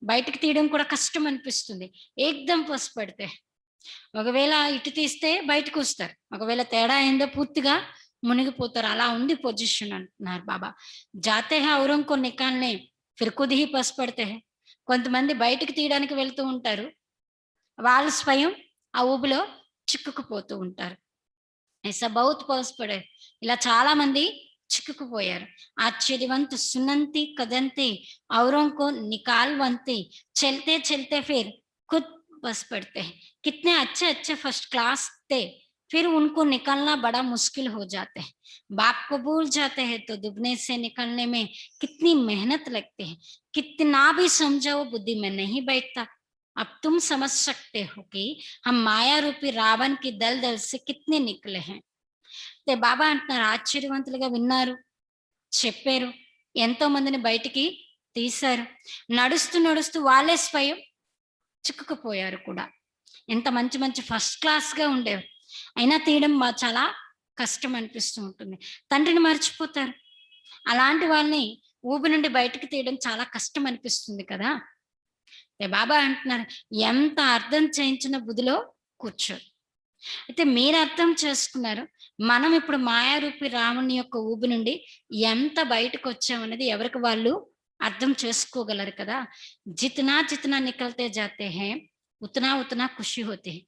బయటికి తీయడం కూడా కష్టం అనిపిస్తుంది. ఏకదం ఫస్ పడితే, ఒకవేళ ఇటు తీస్తే బయటకు వస్తారు, ఒకవేళ తేడా అయిందో పూర్తిగా మునిగిపోతారు. అలా ఉంది పొజిషన్ అంటున్నారు బాబా. జాతే high ఔరం co నికాల్నే Phir Khud he ఫస్ పడితే హై. కొంతమంది బయటికి తీయడానికి వెళ్తూ ఉంటారు, వాళ్ళు స్వయం ఆ ఊబిలో చిక్కుకుపోతూ ఉంటారు. ఐసా బౌత్ పర్స్ పడే, ఇలా చాలా మంది చిక్కుకుపోయారు. ఆశ్చర్యవంత్ సునంతి కదంతి ఔరోంకో నికాల్వంతి చల్తే చల్తే ఫిర్ ఖుద్ బస్ పడతే हैं. कितने अच्छे अच्छे फर्स्ट क्लास थे, फिर उनको निकलना बड़ा मुश्किल हो जाते हैं. बाप को भूल जाते हैं तो दुबने से निकलने में कितनी मेहनत लगती है, कितना भी समझाओ बुद्धि में नहीं बैठता. अब तुम समझ सकते हो कि हम माया रूपी रावण की दलदल से कितने निकले हैं. ते బాబా అంటున్నారు, ఆశ్చర్యవంతులుగా విన్నారు, చెప్పారు, ఎంతో మందిని బయటికి తీశారు. నడుస్తూ నడుస్తూ వాళ్ళే స్వయం చిక్కుకుపోయారు కూడా. ఎంత మంచి మంచి ఫస్ట్ క్లాస్ గా ఉండేవారు, అయినా తీయడం చాలా కష్టం అనిపిస్తూ ఉంటుంది. తండ్రిని మర్చిపోతారు, అలాంటి వాళ్ళని ఊబి నుండి బయటికి తీయడం చాలా కష్టం అనిపిస్తుంది కదా. బాబా అంటున్నారు, ఎంత అర్థం చేయించిన బుధిలో కూర్చోరు. అయితే మీరు అర్థం చేసుకున్నారు, మనం ఇప్పుడు మాయారూపి రాముని యొక్క ఊబి నుండి ఎంత బయటకు వచ్చామనేది ఎవరికి వాళ్ళు అర్థం చేసుకోగలరు కదా. జితనా జితనా నికల్తే జాతే హై ఉతనా ఉతనా ఖుషి హోతే హై.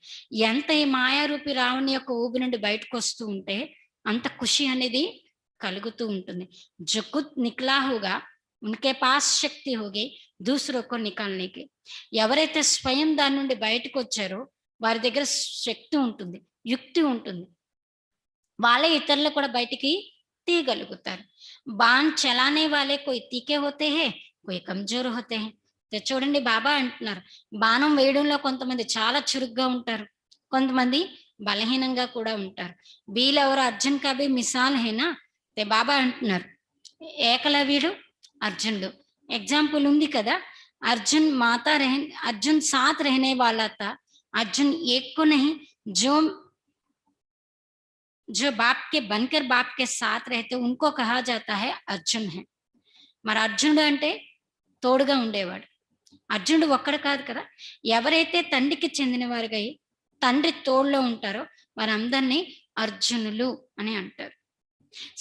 ఎంత ఈ మాయారూపి రావణి యొక్క ఊబి నుండి బయటకొస్తూ ఉంటే అంత ఖుషి అనేది కలుగుతూ ఉంటుంది. జో ఖుద్ నికలా హోగా ఉన్కే పాస్ శక్తి హోగి దూసరో కో నికాల్నేకి. ఎవరైతే స్వయం దాని నుండి బయటకొచ్చారో వారి దగ్గర శక్తి ఉంటుంది, యుక్తి ఉంటుంది. వాళ్ళే ఇతరులు కూడా బయటికి తీయగలుగుతారు. బాణ్ చలానే వాలే కోయి తీకే హోతే హై, కోయి కమ్జోర్ హోతే హై. చూడండి బాబా అంటున్నారు, బాణం వేయడంలో కొంతమంది చాలా చురుగ్గా ఉంటారు, కొంతమంది బలహీనంగా కూడా ఉంటారు. వీళ్ళెవరు అర్జున్ కా భీ మిసాల్ హేనా. బాబా అంటున్నారు ఏకలవ్యుడు, అర్జునుడు ఎగ్జాంపుల్ ఉంది కదా. అర్జున్ మాతా రహ అర్జున్ సాత్ రహనే వాలా తా. अर्जुन एक को नहीं जो जो बाप के बनकर बाप के साथ रहते उनको कहा जाता है अर्जुन है. మరి అర్జునుడు అంటే తోడుగా ఉండేవాడు. అర్జునుడు ఒక్కడు కాదు కదా. ఎవరైతే తండ్రికి చెందినవారుగా తండ్రి తోడులో ఉంటారో వారందరినీ అర్జునులు అని అంటారు.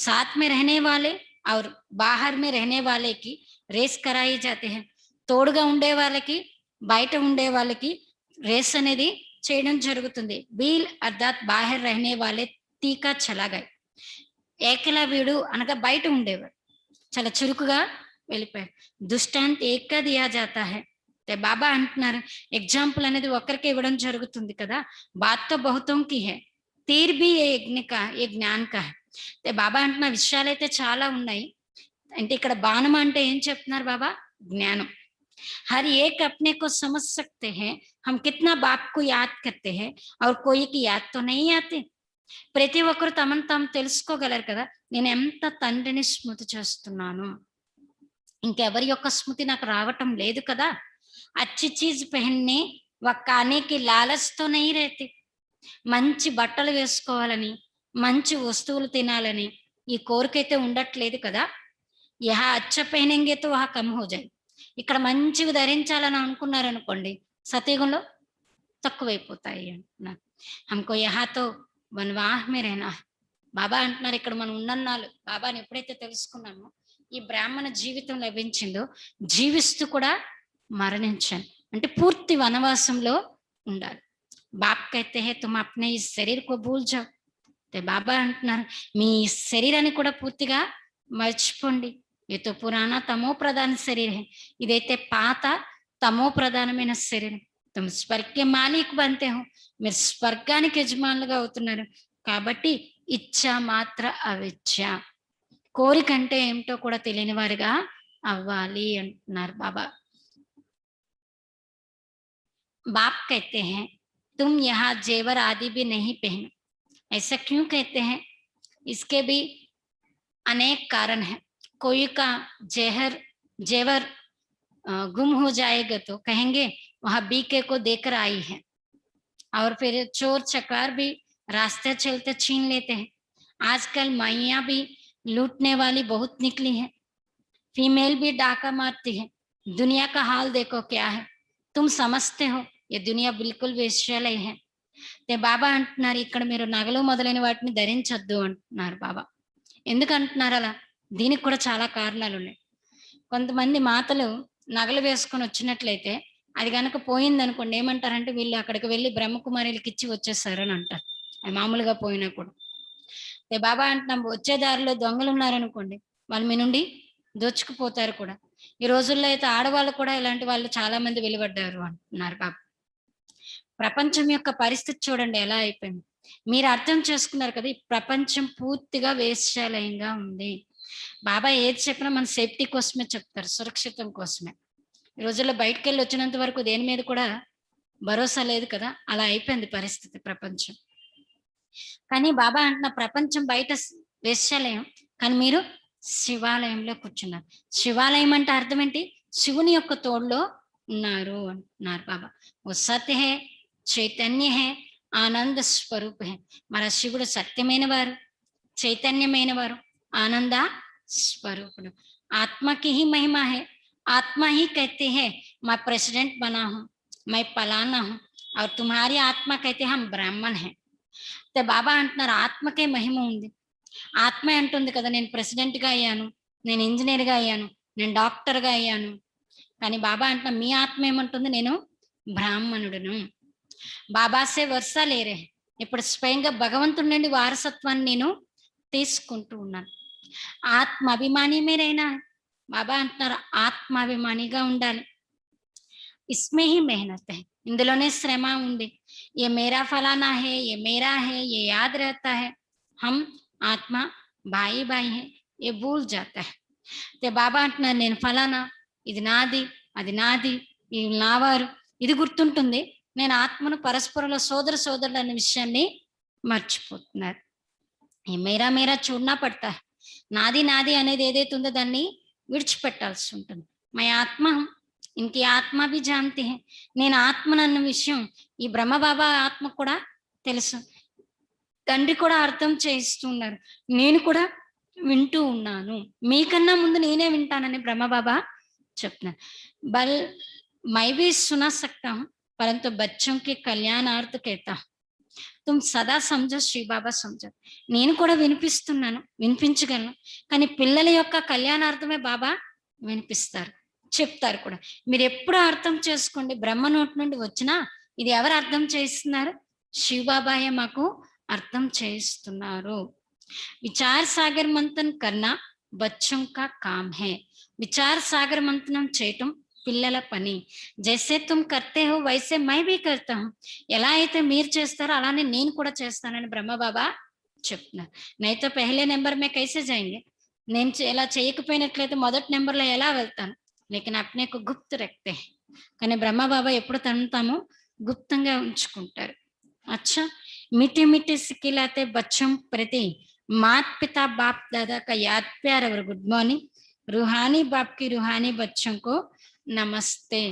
साथ में रहने वाले और बाहर में रहने वाले की रेस कराई जाते हैं. తోడుగా ఉండే వాళ్ళకి బయట ఉండే వాళ్ళకి రేస్ అనేది చేయడం జరుగుతుంది. వీల్ అర్థాత్ బాహర్ రహనే వాళ్ళే తీకా చలాగాయి. ఏకలవ్యుడు అనగా బయట ఉండేవాడు, చాలా చురుకుగా వెళ్ళిపోయాడు. దుష్టాంత్ ఏకా దియా జాతా హై. బాబా అంటున్నారు ఎగ్జాంపుల్ అనేది ఒక్కరికి ఇవ్వడం జరుగుతుంది కదా. బాత్తో బహుతం కి హై తీర్ బి ఏ యజ్ఞ కా ఏ జ్ఞాన్ కా హై. బాబా అంటున్న విషయాలైతే చాలా ఉన్నాయి. అంటే ఇక్కడ బాణం అంటే ఏం చెప్తున్నారు బాబా? జ్ఞానం. हर एक अपने को समझ सकते हैं. हम कितना बाप को याद करते हैं और कोई की याद तो नहीं आती. ప్రతి ఒక్కరు తమను తాము తెలుసుకోగలరు కదా, నేను ఎంత తండ్రిని స్మృతి చేస్తున్నాను, ఇంకెవరి యొక్క స్మృతి నాకు రావటం లేదు కదా. అచ్చి చీజ్ పెహన్నే వక్కానేకి లాలచ్తో నహీ రేతి. మంచి బట్టలు వేసుకోవాలని, మంచి వస్తువులు తినాలని ఈ కోరికైతే ఉండట్లేదు కదా. యహా అచ్చ పెహనేంగే తో వహా కమ్ హో జాయ్. ఇక్కడ మంచివి ధరించాలని అనుకున్నారనుకోండి సతయుగంలో తక్కువైపోతాయి అంటున్నారు. హమ్కో యహాతో వన్వాహ్ మే రెహనా. బాబా అంటున్నారు ఇక్కడ మనం ఉన్నన్నాళ్ళు బాబాని ఎప్పుడైతే తెలుసుకున్నామో ఈ బ్రాహ్మణ జీవితం లభించిందో జీవిస్తూ కూడా మరణించాను అంటే పూర్తి వనవాసంలో ఉండాలి. బాప్ కైతే హే తుమ్ అప్నే ఈ శరీర్ కో భూల్ జాओ. బాబా అంటున్నారు మీ శరీరాన్ని కూడా పూర్తిగా మర్చిపోండి. ये तो पुराना तमो प्रधान शरीर है. ఇదైతే పాత తమో ప్రధానమైన శరీరం. तुम स्वर्ग के मालिक बनते हो. మీరు స్వర్గానికి యజమానులుగా అవుతున్నారు. కాబట్టి ఇచ్చ మాత్ర అవిచ్చ, కోరిక అంటే ఏమిటో కూడా తెలియని వారిగా అవ్వాలి అంటున్నారు బాబా. बाप कहते हैं तुम यहाँ जेवर आदि भी नहीं पहनो. ऐसा क्यों कहते हैं? इसके भी अनेक कारण है. कोई का जेवर गुम हो जाएगा तो कहेंगे वहां बीके को देकर आई है. और फिर चोर चकार भी रास्ते चलते छीन लेते हैं. आजकल माइयां भी लूटने वाली बहुत निकली है. फीमेल भी डाका मारती है. दुनिया का हाल देखो क्या है. तुम समझते हो ये दुनिया बिल्कुल వేశ్యాలయ है. బాబా అంటున్నారు ఇక్కడ మీరు నగలు మొదలైన వాటిని ధరించొద్దు అంటున్నారు బాబా. ఎందుకు అంటున్నారు అలా? దీనికి కూడా చాలా కారణాలు ఉన్నాయి. కొంతమంది మాతలు నగలు వేసుకొని వచ్చినట్లయితే అది కనుక పోయింది అనుకోండి ఏమంటారంటే వీళ్ళు అక్కడికి వెళ్ళి బ్రహ్మకుమారిలకి ఇచ్చి వచ్చేసారు అని అంటారు. అది మామూలుగా పోయినా కూడా. బాబా అంటున్నాం వచ్చే దారిలో దొంగలు ఉన్నారనుకోండి వాళ్ళు మీ నుండి దోచుకుపోతారు కూడా. ఈ రోజుల్లో అయితే ఆడవాళ్ళు కూడా ఇలాంటి వాళ్ళు చాలా మంది వెలువడ్డారు అంటున్నారు బాబా. ప్రపంచం యొక్క పరిస్థితి చూడండి ఎలా అయిపోయింది. మీరు అర్థం చేసుకున్నారు కదా ఈ ప్రపంచం పూర్తిగా వేశ్యాలయంగా ఉంది. బాబా ఏది చెప్పినా మన సేఫ్టీ కోసమే చెప్తారు, సురక్షితం కోసమే. ఈ రోజుల్లో బయటకు వెళ్ళి వచ్చినంత వరకు దేని మీద కూడా భరోసా లేదు కదా, అలా అయిపోయింది పరిస్థితి ప్రపంచం. కానీ బాబా అంటున్న ప్రపంచం బయట వేశ్యాలయం, కానీ మీరు శివాలయంలో కూర్చున్నారు. శివాలయం అంటే అర్థం ఏంటి? శివుని యొక్క తోడులో ఉన్నారు అంటున్నారు బాబా. ఓ సత్య హే, చైతన్య హే, ఆనంద స్వరూప్ హే. మన శివుడు సత్యమైన వారు, చైతన్యమైన వారు, ఆనంద స్వరూపుడు. आत्मा की ही महिमा है. आत्मा ही कहते हैं मैं प्रेसिडेंट बना हूं, मैं पलाना हूं, और तुम्हारी आत्मा कहते हम ब्राह्मण हैं. బాబా అంటున్నారు ఆత్మకే మహిమ ఉంది. ఆత్మ అంటుంది కదా నేను ప్రెసిడెంట్ గా అయ్యాను, నేను ఇంజనీర్ గా అయ్యాను, నేను డాక్టర్గా అయ్యాను. కానీ బాబా అంటున్నా మీ ఆత్మ ఏమంటుంది, నేను బ్రాహ్మణుడును. బాబాసే వరుస లేరే, ఇప్పుడు స్వయంగా భగవంతుడి నుండి వారసత్వాన్ని నేను తీసుకుంటూ ఉన్నాను. ఆత్మాభిమాని మీరైనా బాబా అంటున్నారు ఆత్మాభిమానిగా ఉండాలి. ఇస్మే హీ మెహనత్ హై, ఇందులోనే శ్రమ ఉంది. ఏ మేరా ఫలానా హే, ఏ మేరా హే, ఏ యాద్ रहता है. హమ్ ఆత్మ బాయి బాయి హే, ఏ భూల్ జాతా హై. అయితే బాబా అంటున్నారు నేను ఫలానా, ఇది నాది, అది నాది, ఇది నావారు, ఇది గుర్తుంటుంది. నేను ఆత్మను పరస్పరంలో సోదర సోదరులు అనే విషయాన్ని మర్చిపోతున్నారు. ఏ మేరా మేరా చూడనా పడతా హై. నాది నాది అనేది ఏదైతే ఉందో దాన్ని విడిచిపెట్టాల్సి ఉంటుంది. మై ఆత్మ ఇంకి ఆత్మ బి జాంతి హై, నేను ఆత్మనన్న విషయం ఈ బ్రహ్మబాబా ఆత్మ కూడా తెలుసు. తండ్రి కూడా అర్థం చేయిస్తున్నారు, నేను కూడా వింటూ ఉన్నాను, మీకన్నా ముందు నేనే వింటానని బ్రహ్మబాబా చెప్తున్నారు. బల్ మై भी सुना सकता हूँ परंतु बच्चों के कल्याणार्थ कहता हूँ. तुम సదా సమझो శ్రీ బాబా సమझो. నేను కూడా వినిపిస్తున్నాను, వినిపించగలను, కానీ పిల్లల యొక్క కళ్యాణార్థమే బాబా వినిపిస్తారు, చెప్తారు కూడా. మీరు ఎప్పుడు అర్థం చేసుకోండి, బ్రహ్మ నోటి నుండి వచ్చినా ఇది ఎవరు అర్థం చేయిస్తున్నారు, శివబాబాయే మాకు అర్థం చేయిస్తున్నారు. విచార సాగర్ మంథన్ కన్నా బచ్చం కా కామ్ హే. విచార సాగర్ మంథనం చేయటం పిల్లల పని. జైసే తుమ్ కర్తే హో వైసే మై భీ కర్తా హూ. ఎలా అయితే మీరు చేస్తారో అలానే నేను కూడా చేస్తానని బ్రహ్మబాబా చెప్తున్నారు. నైతో పెహలే నెంబర్ మే కైసే జాయింగే, నేను ఎలా చేయకపోయినట్లయితే మొదటి నెంబర్లో ఎలా వెళ్తాను, లేకిన్ అప్నేకు గుప్త రక్తే. కానీ బ్రహ్మబాబా ఎప్పుడు తను తాము గుప్తంగా ఉంచుకుంటారు. అచ్చా, मीठे मीठे सिखिलाते बच्चों प्रति मात पिता बाप दादा का याद प्यार और गुड मॉर्निंग. रूहानी बाप की रूहानी बच्चों को नमस्ते.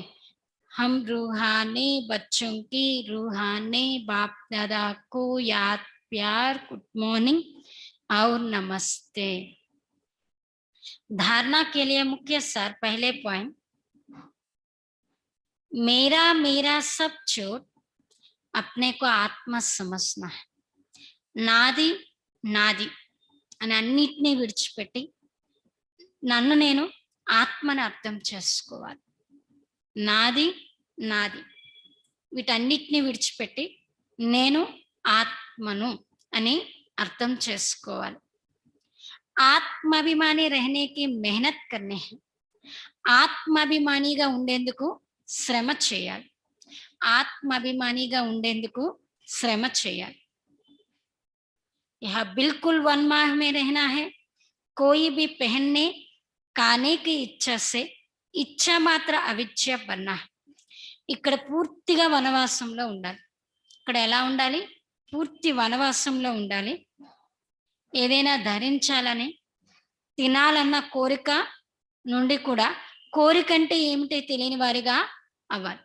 हम रूहानी बच्चों की रूहानी बाप दादा को याद प्यार गुड मॉर्निंग और नमस्ते. धारणा के लिए मुख्य सार, पहले पॉइंट, मेरा मेरा सब छोड़ अपने को आत्మ సమస్న. నాది నాది అని అన్నిటినీ విడిచిపెట్టి నన్ను నేను ఆత్మని అర్థం చేసుకోవాలి. నాది నాది వీటన్నిటిని విడిచిపెట్టి నేను ఆత్మను అని అర్థం చేసుకోవాలి. ఆత్మాభిమాని रहने మెహనత్ కర్నే. ఆత్మాభిమానిగా ఉండేందుకు శ్రమ చేయాలి. ఆత్మాభిమానిగా ఉండేందుకు శ్రమ చేయాలి. यह बिल्कुल 1 माह में रहना है. कोई भी पहनने खाने की इच्छा से इच्छा मात्र अविच्छा बनना है. ఇక్కడ పూర్తిగా వనవాసంలో ఉండాలి. ఇక్కడ ఎలా ఉండాలి, పూర్తి వనవాసంలో ఉండాలి. ఏదైనా ధరించాలని తినాలన్న కోరిక నుండి కూడా కోరికంటే ఏమిటో తెలియని వారిగా అవ్వాలి.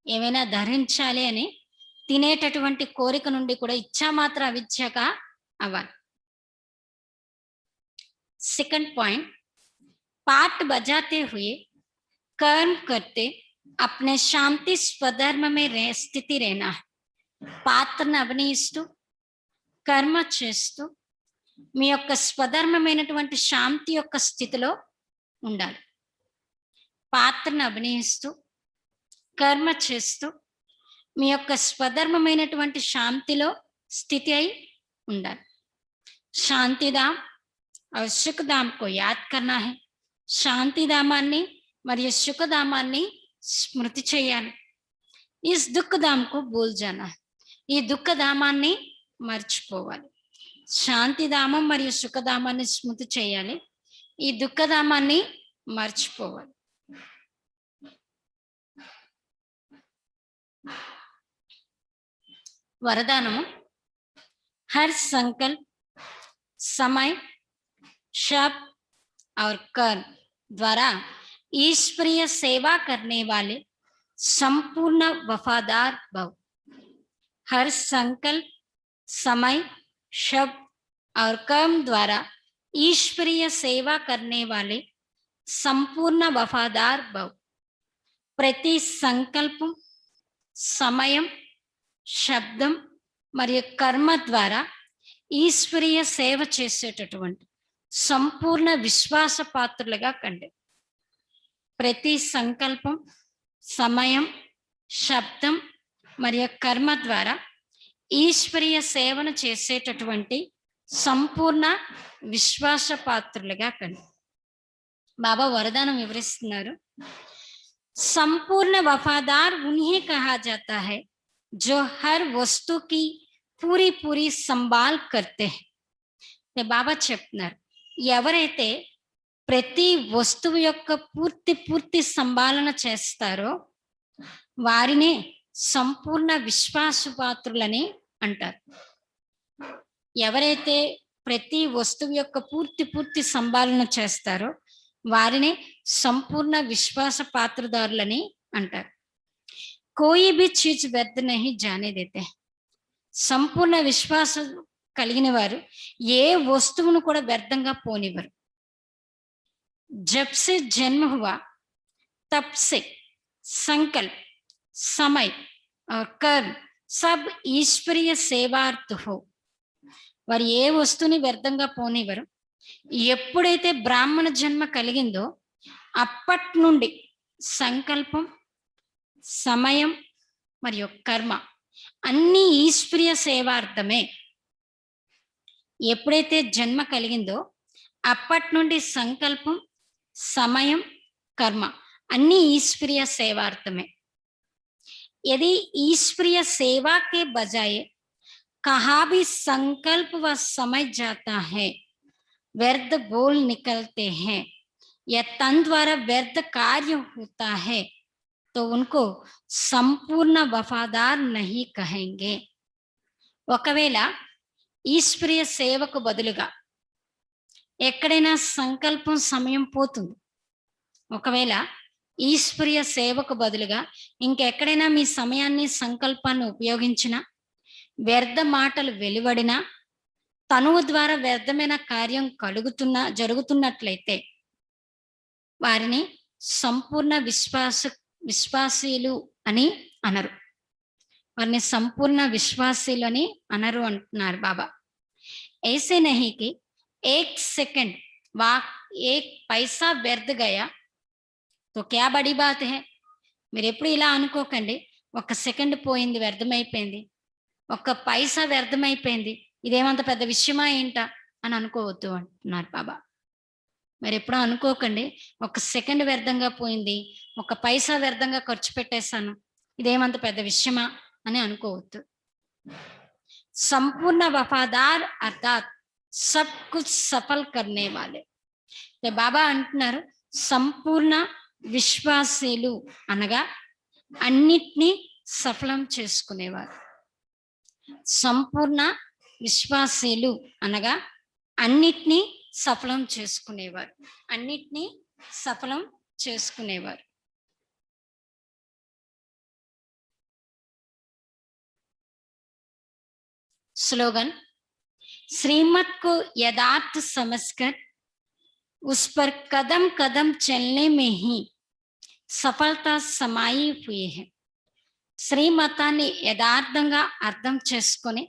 ఏమైనా ధరించాలి అని తినేటటువంటి కోరిక నుండి కూడా ఇచ్చా మాత్రం అవిచ్ఛగా అవ్వాలి. సెకండ్ పాయింట్, पाठ बजाते हुए कर्म करते अपने शांति स्वधर्म में स्थिति रहना है. పాత్రను అభినయిస్తూ కర్మ చేస్తూ మీ యొక్క స్వధర్మమైనటువంటి శాంతి యొక్క స్థితిలో ఉండాలి. పాత్రను అభినయిస్తూ కర్మ చేస్తూ మీ యొక్క స్వధర్మమైనటువంటి శాంతిలో స్థితి అయి ఉండాలి. శాంతిధామ్ और సుఖధామ్ को याद करना है. శాంతిధామాన్ని మరియు సుఖధామాన్ని స్మృతి చేయాలి. इस दुखधाम को भूल जाना है. ఈ దుఃఖధామాన్ని మర్చిపోవాలి. శాంతిధామం మరియు సుఖధామాన్ని స్మృతి చేయాలి, ఈ దుఃఖధామాన్ని మర్చిపోవాలి. वरदानము, हर संकल्प, समय, शब्द और कर्म द्वारा ईश्वरीय सेवा करने वाले संपूर्ण वफादार भव. हर संकल्प, समय, शब्द और कर्म द्वारा ईश्वरीय सेवा करने वाले संपूर्ण वफादार भव. प्रति संकल्पం, సమయం, శబ్దం మరియు కర్మ ద్వారా ఈశ్వరీయ సేవ చేసేటటువంటి సంపూర్ణ విశ్వాస పాత్రులుగా కండి. ప్రతి సంకల్పం, సమయం, శబ్దం మరియు కర్మ ద్వారా ఈశ్వరీయ సేవను చేసేటటువంటి సంపూర్ణ విశ్వాస పాత్రులుగా కండి. బాబా వరదానం వివరిస్తున్నారు. संपूर्ण वफादार उन्हें कहा जाता है जो हर वस्तु की पूरी पूरी संभाल करते हैं. బాబా చెప్తున్నారు, ఎవరైతే ప్రతి వస్తువు యొక్క పూర్తి సంభాలన చేస్తారో వారినే సంపూర్ణ విశ్వాసపాత్రులని అంటారు. ఎవరైతే ప్రతి వస్తువు యొక్క పూర్తి సంభాలన చేస్తారో వారిని సంపూర్ణ విశ్వాస పాత్రదారులని అంటారు. కోయి భీ చీజ్ వ్యర్థ నహీ జానే దేతే. సంపూర్ణ విశ్వాసం కలిగిన వారు ఏ వస్తువును కూడా వ్యర్థంగా పోనివ్వరు. జబ్ సే జన్మ హువా తబ్ సే సంకల్ప్, సమయ్ और कर्म सब ఈశ్వరీయ సేవార్థ హో. వారు ఏ వస్తువుని వ్యర్థంగా పోనివ్వరు. ఎప్పుడైతే బ్రాహ్మణ జన్మ కలిగిందో అప్పటి నుండి సంకల్పం, సమయం మరియు కర్మ అన్ని ఈశ్వరీయ సేవార్థమే. ఎప్పుడైతే జన్మ కలిగిందో అప్పటి నుండి సంకల్పం, సమయం, కర్మ అన్ని ఈశ్వరీయ సేవార్థమే. यदि ईश्वरीय सेवा के बजाय कहा भी संकल्प व समय जाता है, व्यर्थ बोल निकलते हैं या तन द्वारा व्यर्थ कार्य होता है, तो उनको संपूर्ण वफादार नहीं कहेंगे. ఒకవేళ ఈశ్వరీయ సేవకు బదులుగా ఎక్కడైనా సంకల్పం, సమయం పోతుంది, ఒకవేళ ఈశ్వరీయ సేవకు బదులుగా ఇంకెక్కడైనా మీ సమయాన్ని, సంకల్పాన్ని ఉపయోగించినా, వ్యర్థ మాటలు వెలువడినా, తనువు ద్వారా వ్యర్థమైన కార్యం జరుగుతున్నట్లయితే వారిని సంపూర్ణ విశ్వాసీలు అని అనరు. వారిని సంపూర్ణ విశ్వాసీలు అని అనరు అంటున్నారు బాబా. ऐसे नहीं कि एक सेकंड एक पैसा व्यर्थ गया तो क्या बड़ी बात है. మీరు ఎప్పుడు ఇలా అనుకోకండి, ఒక సెకండ్ పోయింది, వ్యర్థమైపోయింది, ఒక్క పైసా వ్యర్థమైపోయింది, ఇదేమంత పెద్ద విషయమా ఏంటా అని అనుకోవద్దు అంటున్నారు బాబా. మరి ఎప్పుడూ అనుకోకండి, ఒక సెకండ్ వ్యర్థంగా పోయింది, ఒక పైసా వ్యర్థంగా ఖర్చు పెట్టేశాను, ఇదేమంత పెద్ద విషయమా అని అనుకోవద్దు. సంపూర్ణ వఫాదార్ అర్థాత్ సబ్ కుచ్ సఫల్ కర్నే వాలే. బాబా అంటున్నారు, సంపూర్ణ విశ్వాసీలు అనగా అన్నిటినీ సఫలం చేసుకునేవారు. సంపూర్ణ విశ్వాసీలు అనగా అన్నిటినీ సఫలం చేసుకునేవారు, అన్నిటినీ సఫలం చేసుకునేవారు. स्लोगन, श्रीमत को यथार्थ समझकर उस पर कदम कदम चलने में ही सफलता समाई हुई है. శ్రీమతాన్ని యథార్థంగా అర్థం చేసుకొని,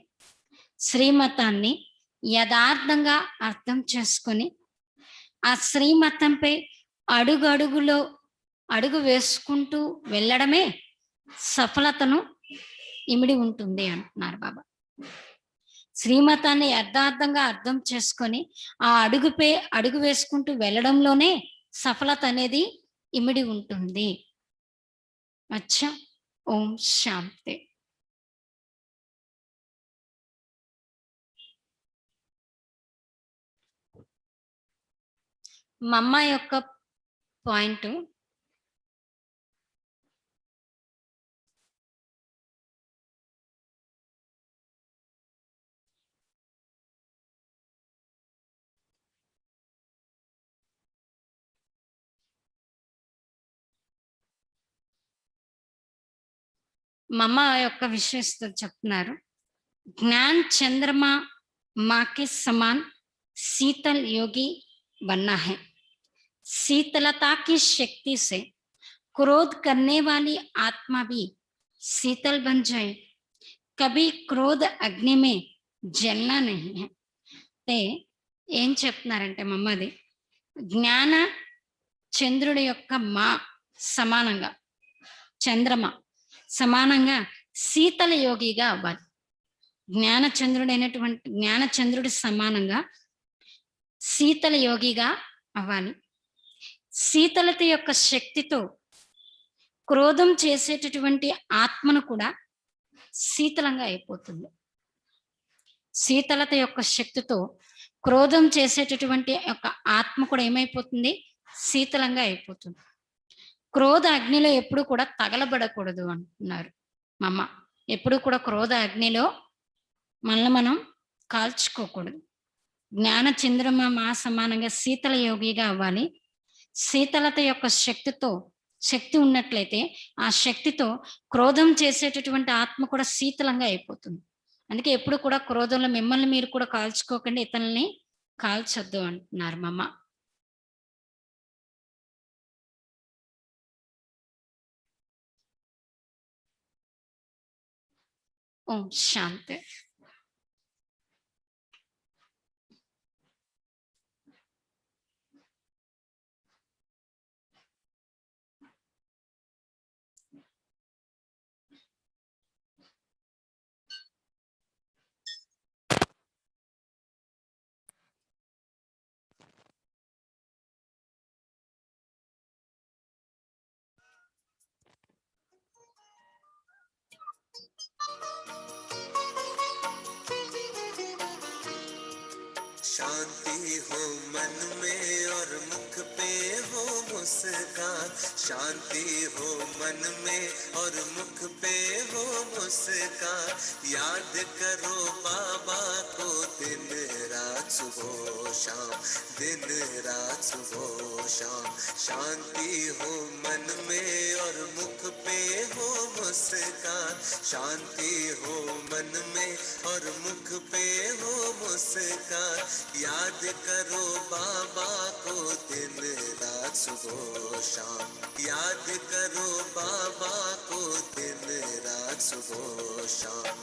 శ్రీమతాన్ని యథార్థంగా అర్థం చేసుకొని ఆ శ్రీమతంపై అడుగడుగులో అడుగు వేసుకుంటూ వెళ్ళడమే సఫలతను ఇమిడి ఉంటుంది అంటున్నారు బాబా. శ్రీమతాన్ని యథార్థంగా అర్థం చేసుకొని ఆ అడుగుపై అడుగు వేసుకుంటూ వెళ్ళడంలోనే సఫలత అనేది ఇమిడి ఉంటుంది. అచ్చా, ఓం శాంతి. మా అమ్మ యొక్క పాయింట్, మా అమ్మ యొక్క విశేషత చెప్తున్నారు. ज्ञान चंद्रमा माँ के समान शीतल योगी बनना है. शीतलता की शक्ति से क्रोध करने वाली आत्मा भी शीतल बन जाए. कभी क्रोध अग्नि में जलना नहीं है. ते ఏం చెప్తున్నారంటే మమ్మది జ్ఞాన చంద్రుడి యొక్క సమానంగా చంద్రమ సమానంగా శీతల యోగిగా అవ్వాలి. జ్ఞానచంద్రుడి సమానంగా శీతల యోగిగా అవ్వాలి. శీతలత యొక్క శక్తితో క్రోధం చేసేటటువంటి ఆత్మను కూడా శీతలంగా అయిపోతుంది. శీతలత యొక్క శక్తితో క్రోధం చేసేటటువంటి యొక్క ఆత్మ కూడా ఏమైపోతుంది? శీతలంగా అయిపోతుంది. క్రోధ అగ్నిలో ఎప్పుడు కూడా తగలబడకూడదు అంటున్నారు మా అమ్మ. ఎప్పుడు కూడా క్రోధ అగ్నిలో మనల్ని మనం కాల్చుకోకూడదు. జ్ఞాన చంద్రమ సమానంగా శీతల యోగిగా అవ్వాలి. శీతలత యొక్క శక్తి ఉన్నట్లయితే ఆ శక్తితో క్రోధం చేసేటటువంటి ఆత్మ కూడా శీతలంగా అయిపోతుంది. అందుకే ఎప్పుడు కూడా క్రోధంలో మిమ్మల్ని మీరు కూడా కాల్చుకోకండి, ఇతరులని కాల్చొద్దు అంటున్నారు మా అమ్మ. ఓం శాంతి. शांति हो मन में और मुख पे हो मुस्कान, शांति हो मन में और मुख पे हो मुस्कान। याद करो बाबा को दिन रात सुबह शाम, दिन रात सुबह शाम। शांति हो मन में और मुख पे हो मुस्कान, शांति हो मन में और मुख पे हो मुस्कान। याद करो बाबा को दिन रात सुबह शाम, याद करो बाबा को दिन रात सुबह शाम।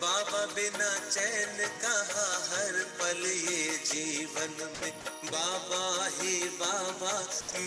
बाबा बिना चैन कहाँ हर पल ये जीवन में। बाबा ही बाबा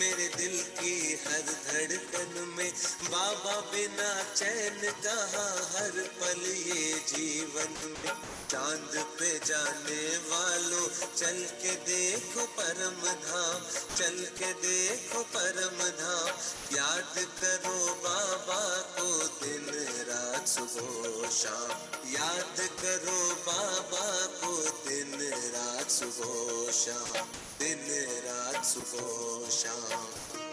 मेरे दिल की हर धड़कन में। बाबा बिना चैन कहाँ हर पल ये जीवन में। चांद पे जाने वालों चल के देखो परम धाम, चल के देखो परम धाम। याद करो बाबा को दिन रात सुबह शाम, याद करो बाबा को दिन रात सुबह शाम, दिन रात सुबह शाम।